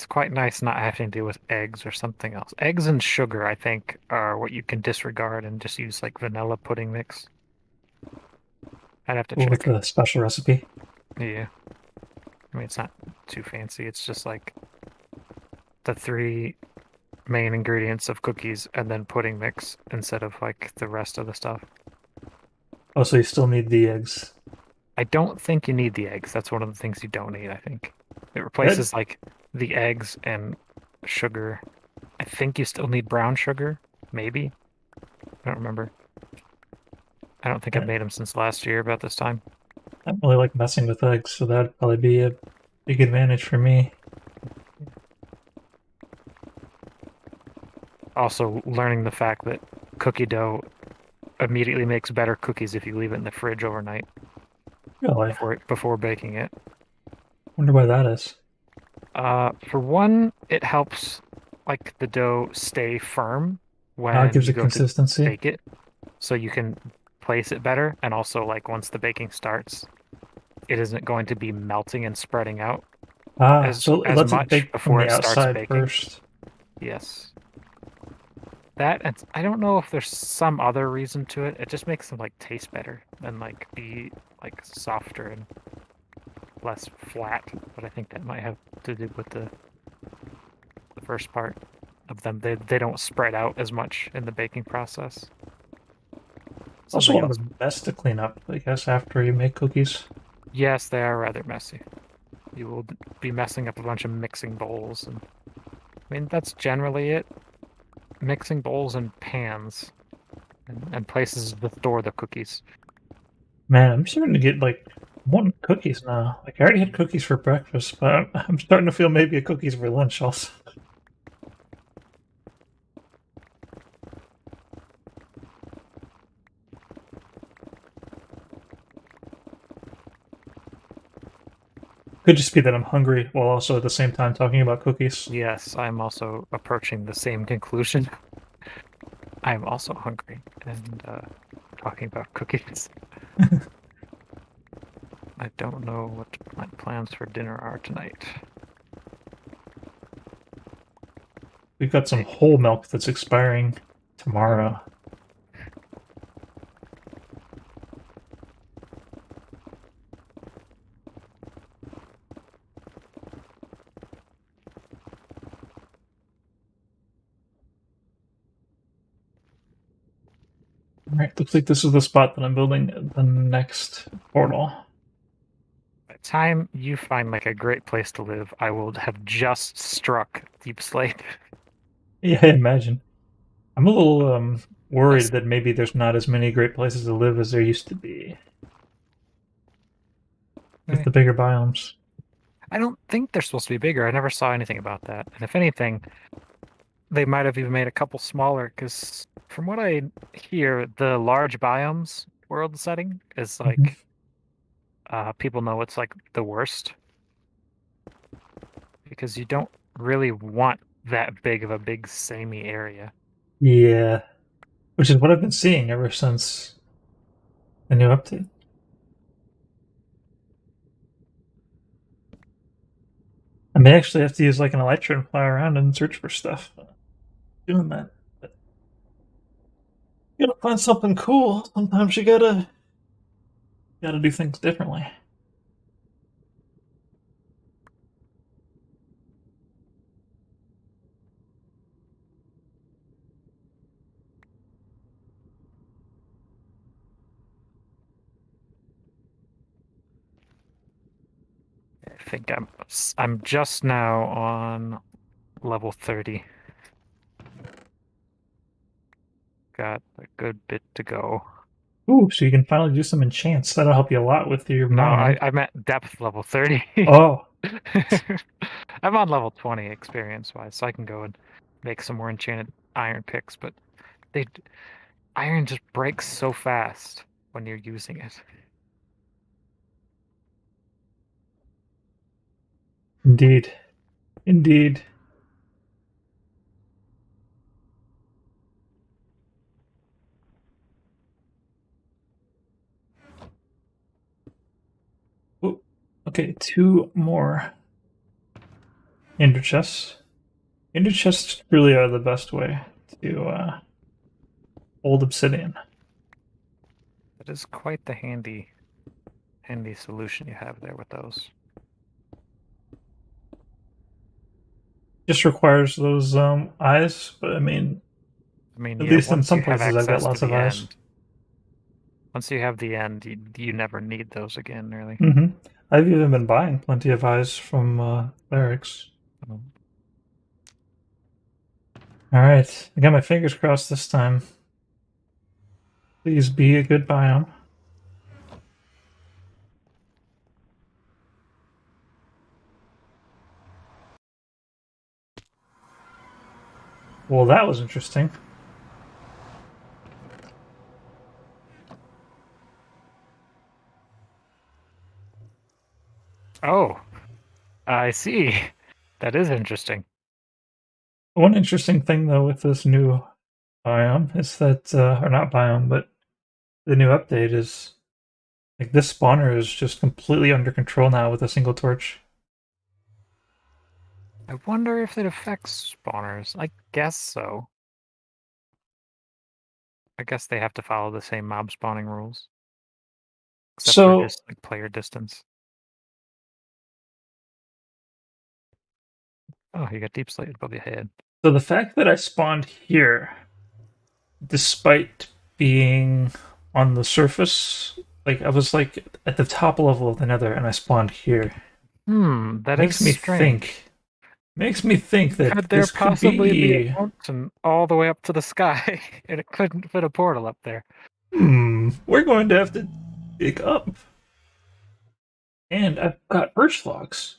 quite nice not having to deal with eggs or something else. Eggs and sugar, I think, are what you can disregard and just use like vanilla pudding mix. I'd have to check. With a special recipe. Yeah. I mean, it's not too fancy. It's just like the 3 main ingredients of cookies and then pudding mix instead of like the rest of the stuff. Oh, so you still need the eggs. I don't think you need the eggs. That's one of the things you don't need, I think. It replaces like the eggs and sugar. I think you still need brown sugar, maybe. I don't remember. I don't think I've made them since last year about this time. I don't really like messing with eggs, so that'd probably be a big advantage for me. Also, learning the fact that cookie dough immediately makes better cookies if you leave it in the fridge overnight Really? before baking it. Wonder why that is. For one, it helps like the dough stay firm It when gives you it go to consistency. bake it, so you can place it better. And also, like once the baking starts, it isn't going to be melting and spreading out Ah, as so it as lets it much bake from before the it starts outside baking. first. Yes. That and I don't know if there's some other reason to it. It just makes them like taste better and like be like softer and less flat. But I think that might have to do with the first part of them. They don't spread out as much in the baking process. Also, Something a lot else. of mess to clean up, I guess, after you make cookies. Yes, they are rather messy. You will be messing up a bunch of mixing bowls, and I mean that's generally it. Mixing bowls and pans and places to store the cookies. Man, I'm starting to get like wanting cookies now. Like I already had cookies for breakfast, but I'm starting to feel maybe a cookies for lunch also. Could just be that I'm hungry while also at the same time talking about cookies. Yes, I'm also approaching the same conclusion. I'm also hungry and talking about cookies. I don't know what my plans for dinner are tonight. We've got some whole milk that's expiring tomorrow. Alright, looks like this is the spot that I'm building the next portal. By the time you find like a great place to live, I will have just struck deep slate. Yeah, I imagine. I'm a little Unless worried that maybe there's not as many great places to live as there used to be with eh, the bigger biomes. I don't think they're supposed to be bigger. I never saw anything about that. And if anything, they might have even made a couple smaller because from what I hear, the large biomes world setting is Mhm. like people know it's like the worst because you don't really want that big of a big samey area. Yeah, which is what I've been seeing ever since the new update. I may actually have to use like an elytra and fly around and search for stuff. Doing that. But you gotta find something cool. Sometimes you gotta do things differently. I think I'm just now on level 30. Got a good bit to go. Ooh, so you can finally do some enchants. That'll help you a lot with your No, mining. I meant depth level 30. Oh, I'm on level 20 experience wise, so I can go and make some more enchanted iron picks, but they iron just breaks so fast when you're using it. indeed. Indeed. Ooh, okay, two more ender chests. Ender chests really are the best way to hold obsidian. That is quite the handy solution you have there with those. Just requires those eyes, but I mean, I mean, at yeah, least in once some you have places I've got access to lots of the eyes. end, once you have the end, you never need those again, really. I've even been buying plenty of eyes from clerics. Um, All right, I got my fingers crossed this time. Please be a good biome. Well, that was interesting. Oh, I see. That is interesting. One interesting thing, though, with this new biome is that, or not biome, but the new update is like this spawner is just completely under control now with a single torch. I wonder if it affects spawners. I guess so. I guess they have to follow the same mob spawning rules, except for So, just like player distance. Oh, you got deep slate above your head. so the fact that I spawned here, despite being on the surface, like I was like at the top level of the Nether, and I spawned here, That is makes me strange. think. Makes me think that Could there this could possibly be a be. mountain all the way up to the sky, and it couldn't fit a portal up there? We're going to have to dig up. And I've got birch logs.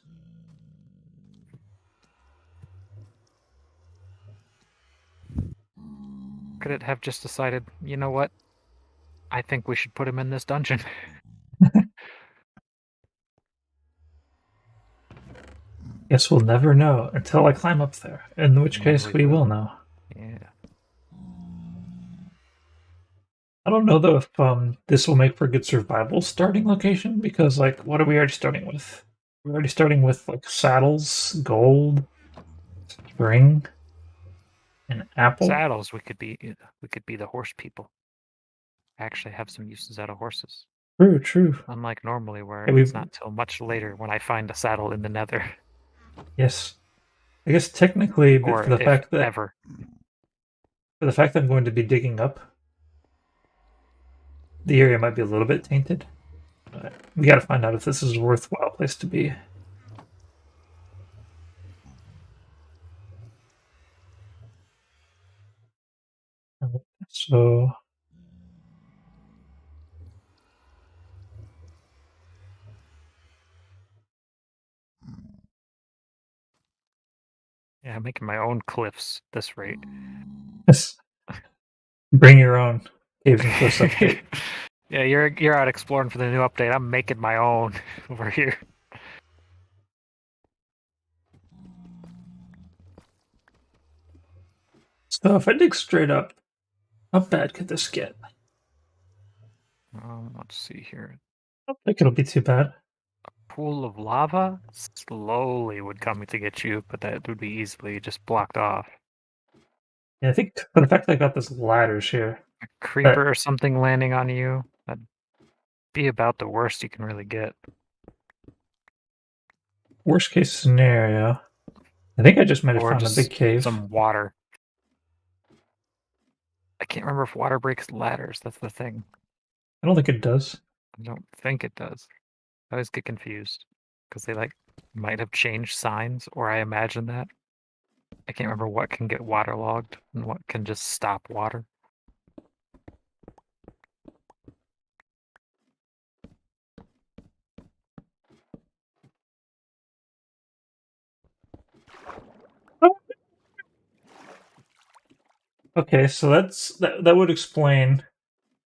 Could it have just decided, you know what? I think we should put him in this dungeon. Guess we'll never know until I climb up there, in which case we will know. Yeah. I don't know though if this will make for a good survival starting location, because like what are we already starting with? We're already starting with like saddles, gold, string, and apple. Saddles, we could be the horse people. Actually have some uses out of horses. True. Unlike normally where Yeah, it's not till much later when I find a saddle in the Nether. Yes. I guess technically, but Or for the if fact that ever. I'm going to be digging up, the area might be a little bit tainted. But we got to find out if this is a worthwhile place to be. So Yeah, I'm making my own cliffs at this rate. yes. Bring your own caves and cliffs update. Yeah, you're out exploring for the new update. I'm making my own over here. So if I dig straight up, how bad could this get? Let's see here. I don't think it'll be too bad. Pool of lava slowly would come to get you, but that would be easily just blocked off. Yeah, I think for the fact that I got this ladders here, A creeper or something landing on you, that'd be about the worst you can really get. worst case scenario, I think I just might have Or found a just big cave. some water. I can't remember if water breaks ladders. That's the thing. I don't think it does. I don't think it does. I always get confused because they like might have changed signs, or I imagine that. I can't remember what can get waterlogged and what can just stop water. Okay, so that would explain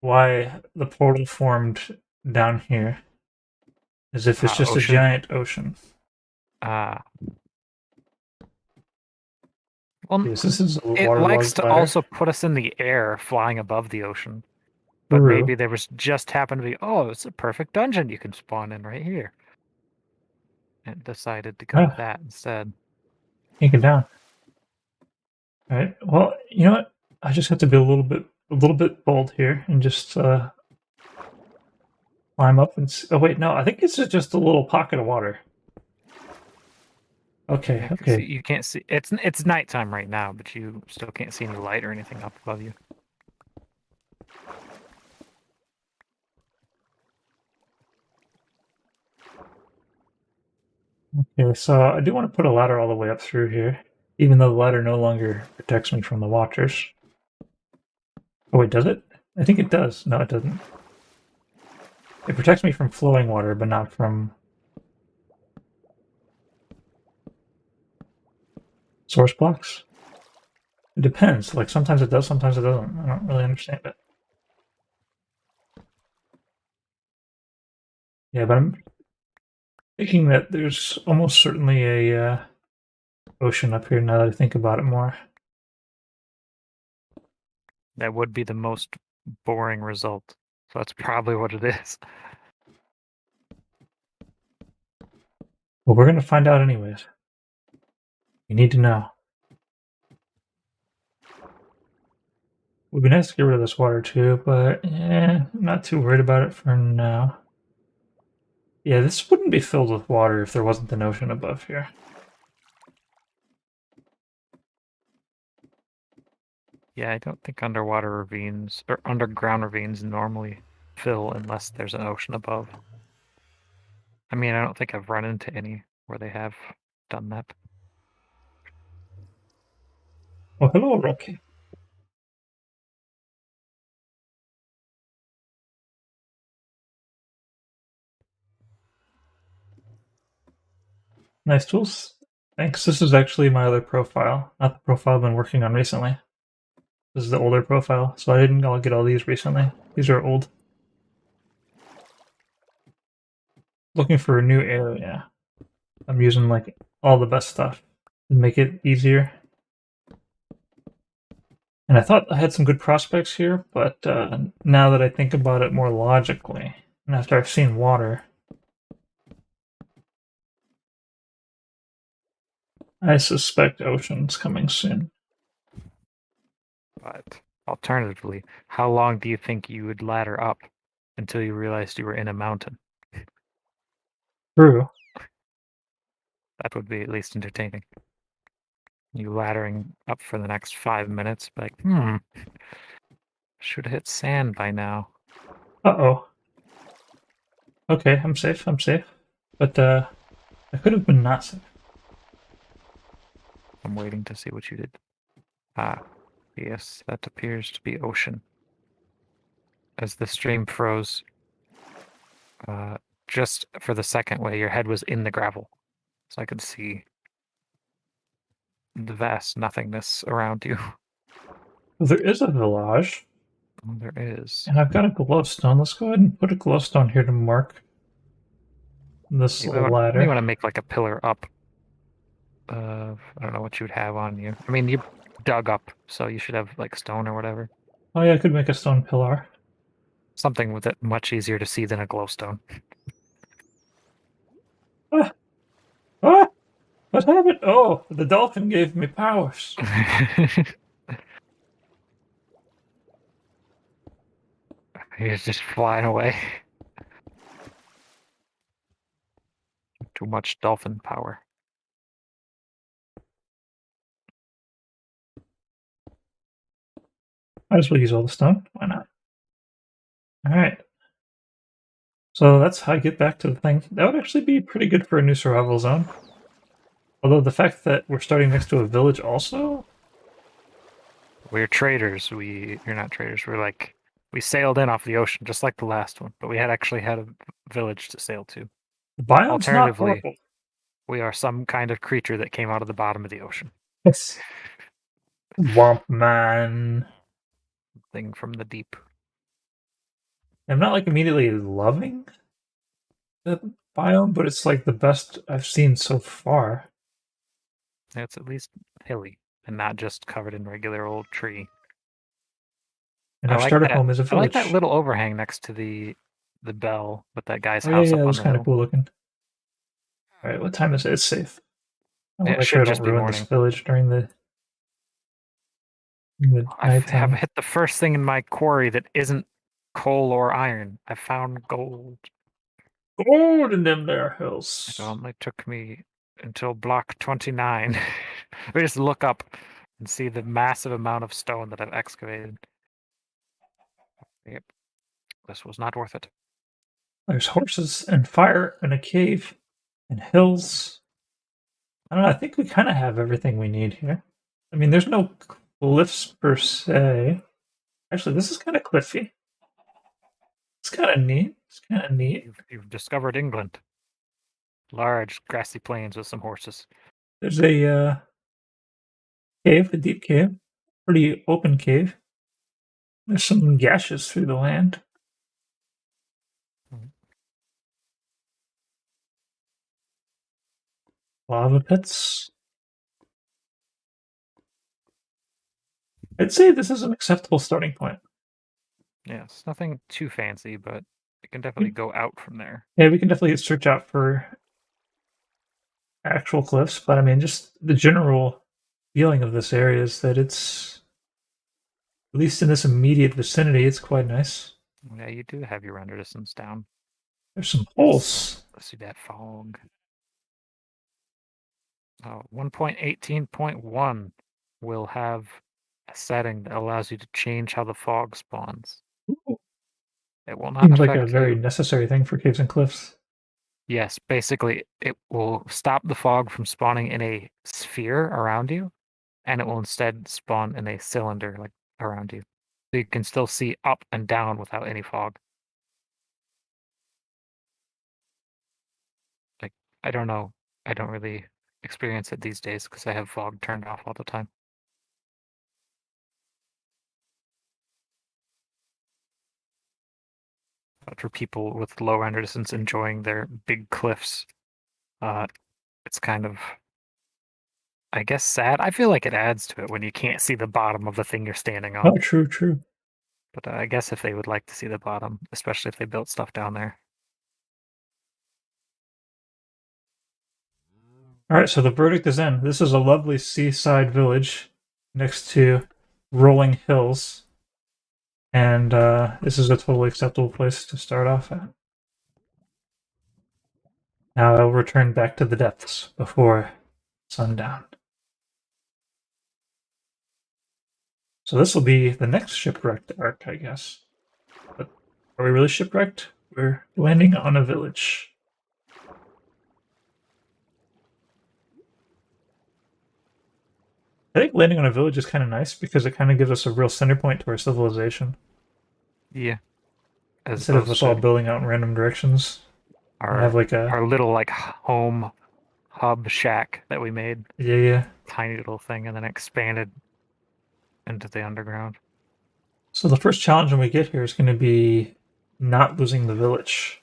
why the portal formed down here, as if it's just Ocean. a giant ocean. Well, Yes, this is a it likes waterlogged to ladder. also put us in the air, flying above the ocean. But True. maybe there was just happened to be, oh, it's a perfect dungeon you can spawn in right here. And decided to go with that instead. Can't get down. All right. Well, you know what? I just have to be a little bit bold here and just climb up and. Oh wait, no. I think it's just a little pocket of water. Okay. Yeah, Okay. you can't see. It's nighttime right now, but you still can't see any light or anything up above you. Okay. So I do want to put a ladder all the way up through here, even though the ladder no longer protects me from the watchers. Oh wait, does it? I think it does. No, it doesn't. It protects me from flowing water, but not from source blocks. It depends. Like sometimes it does, sometimes it doesn't. I don't really understand it. Yeah, but thinking that there's almost certainly a ocean up here now that I think about it more. That would be the most boring result. So that's probably what it is. Well, we're gonna find out anyways. You need to know. Would be nice to get rid of this water too, but I'm not too worried about it for now. Yeah, this wouldn't be filled with water if there wasn't an ocean above here. Yeah, I don't think underwater ravines or underground ravines normally fill unless there's an ocean above. I mean, I don't think I've run into any where they have done that. Oh, hello, Rocky. Nice tools. Thanks. This is actually my other profile, not the profile I've been working on recently. This is the older profile, so I didn't all get all these recently. These are old. Looking for a new area. I'm using like all the best stuff to make it easier. And I thought I had some good prospects here, but now that I think about it more logically, and after I've seen water, I suspect ocean's coming soon. But alternatively, how long do you think you would ladder up until you realized you were in a mountain? True. That would be at least entertaining. You laddering up for the next 5 minutes, like, should have hit sand by now. Uh-oh. Okay, I'm safe, But I could have been not safe. I'm waiting to see what you did. Ah, yes, that appears to be ocean. As the stream froze, just for the second way, your head was in the gravel. So I could see the vast nothingness around you. Well, there is a village. Oh, there is. And I've got a glowstone. Let's go ahead and put a glowstone here to mark this You ladder. want to make like a pillar up. I don't know what you would have on you. I mean, you dug up, so you should have like stone or whatever. Oh yeah, I could make a stone pillar. Something with it much easier to see than a glowstone. Ah! Ah! What happened? Oh, the dolphin gave me powers. He's just flying away. Too much dolphin power. Might as well use all the stone. Why not? Alright. So that's how I get back to the thing. That would actually be pretty good for a new survival zone. Although the fact that we're starting next to a village also... We're traders. You're not traders. We sailed in off the ocean, just like the last one, but we actually had a village to sail to. The biome's not Alternatively, horrible. we are some kind of creature that came out of the bottom of the ocean. Yes. Womp man. Thing from the deep. I'm not like immediately loving the biome, but it's like the best I've seen so far. It's at least hilly and not just covered in regular old tree. And our starter home is a I village. like that little overhang next to the bell with that guy's Oh house yeah, up that on was the kind hill. of cool looking. Alright, what time is it? It's safe. I It want to make should sure I just don't be ruin morning. this village during the I have nighttime. hit the first thing in my quarry that isn't coal or iron. I found gold. Gold in them there hills. It only took me until block 29. We just look up and see the massive amount of stone that I've excavated. Yep. This was not worth it. There's horses and fire and a cave and hills. I don't know, I think we kind of have everything we need here. I mean, there's no cliffs per se. Actually, this is kind of cliffy. It's kind of neat. You've discovered England. Large grassy plains with some horses. There's a cave, a deep cave. Pretty open cave. There's some gashes through the land. Lava pits. I'd say this is an acceptable starting point. Yes, nothing too fancy, but it can definitely go out from there. Yeah, we can definitely search out for actual cliffs, but I mean, just the general feeling of this area is that it's, at least in this immediate vicinity, it's quite nice. Yeah, you do have your render distance down. There's some holes. Let's see that fog. Oh, 1.18.1 will have a setting that allows you to change how the fog spawns. Ooh, It will not seems like a affect very you. necessary thing for caves and cliffs. Yes, basically, it will stop the fog from spawning in a sphere around you, and it will instead spawn in a cylinder like around you. So you can still see up and down without any fog. Like, I don't know. I don't really experience it these days because I have fog turned off all the time. But for people with low render distance enjoying their big cliffs, it's kind of, I guess, sad. I feel like it adds to it when you can't see the bottom of the thing you're standing on. Oh, true, true. But I guess if they would like to see the bottom, especially if they built stuff down there. All right, so the verdict is in. This is a lovely seaside village next to rolling hills, and this is a totally acceptable place to start off at. Now I'll return back to the depths before sundown. So this will be the next shipwrecked arc, I guess. But are we really shipwrecked? We're landing on a village. I think landing on a village is kind of nice because it kind of gives us a real center point to our civilization. Yeah. Instead of us all building out in random directions. Our, have like our little like home hub shack that we made. Yeah. Tiny little thing and then expanded into the underground. So the first challenge when we get here is going to be not losing the village.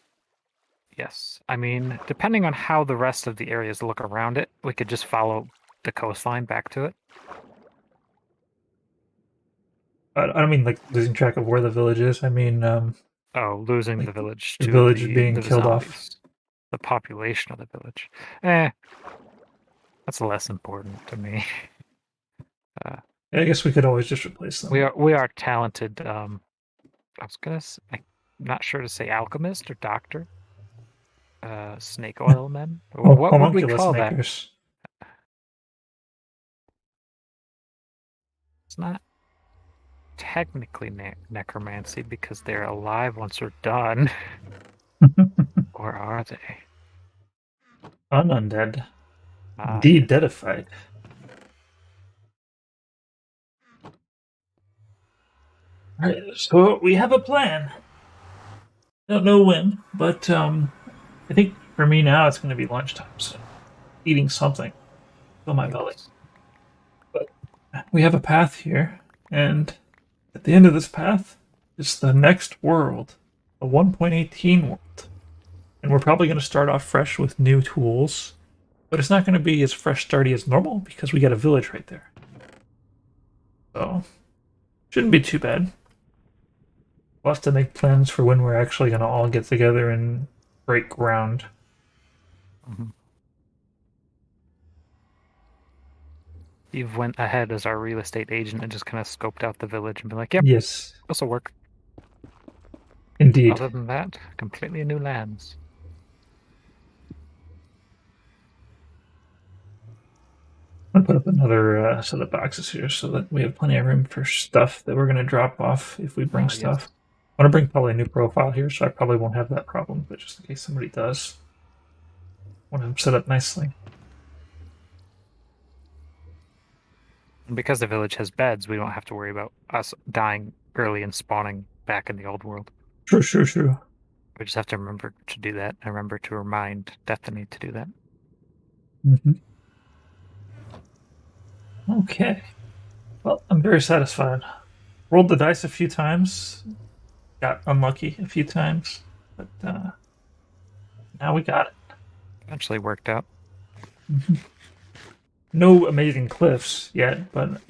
Yes. I mean, depending on how the rest of the areas look around it, we could just follow the coastline back to it. I don't mean like losing track of where the village is. I mean, losing like the village the to village being the killed zombies. off. The population of the village. That's less important to me. I guess we could always just replace them. We are talented. I'm not sure to say alchemist or doctor. Snake oil men. What would we call makers. That? It's not technically necromancy because they're alive once we're done. Or are they? Undead. De-deadified. Alright, so we have a plan. Don't know when, but I think for me now it's going to be lunchtime, so eating something. Fill my belly. But we have a path here, and at the end of this path is the next world, the 1.18 world. And we're probably going to start off fresh with new tools, but it's not going to be as fresh starty as normal because we got a village right there. So, shouldn't be too bad. We'll have to make plans for when we're actually going to all get together and break ground. Mm-hmm. Steve went ahead as our real estate agent and just kind of scoped out the village and been like, yep, yes, this will work. Indeed. Other than that, completely new lands. I'm going to put up another set of boxes here so that we have plenty of room for stuff that we're going to drop off if we bring stuff. Yes. I want to bring probably a new profile here, so I probably won't have that problem, but just in case somebody does, I want them set up nicely. And because the village has beds, we don't have to worry about us dying early and spawning back in the old world. True. We just have to remember to do that, and remember to remind Destiny to do that. Mm-hmm. Okay. Well, I'm very satisfied. Rolled the dice a few times, got unlucky a few times, but now we got it. Eventually worked out. No amazing cliffs yet, but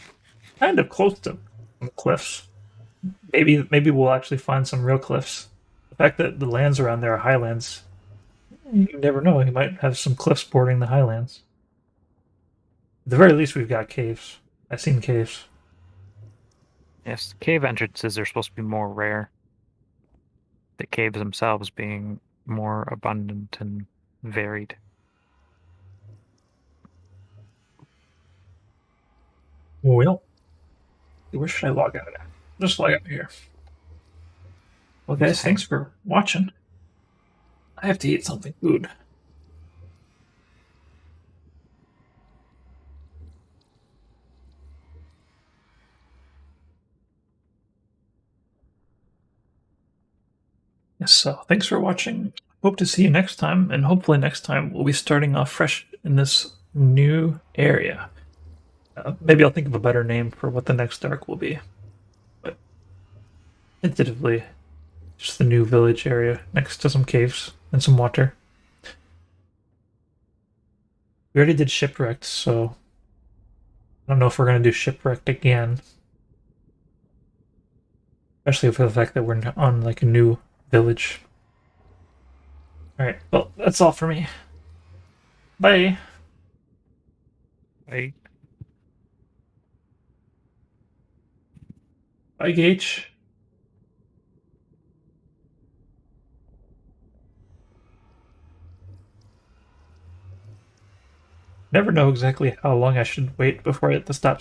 kind of close to cliffs. Maybe we'll actually find some real cliffs. The fact that the lands around there are highlands, you never know. You might have some cliffs bordering the highlands. At the very least, we've got caves. I've seen caves. Yes, cave entrances are supposed to be more rare. The caves themselves being more abundant and varied. Well, where should I log out at? Just log out here. Well, guys, thanks for watching. I have to eat something food. Yes, so thanks for watching. Hope to see you next time, and hopefully next time we'll be starting off fresh in this new area. Maybe I'll think of a better name for what the next arc will be. But tentatively, just the new village area next to some caves and some water. We already did shipwrecked, so I don't know if we're going to do shipwrecked again. Especially for the fact that we're on like a new village. Alright, well, that's all for me. Bye. Bye. Bye, Gage. Never know exactly how long I should wait before I hit the stop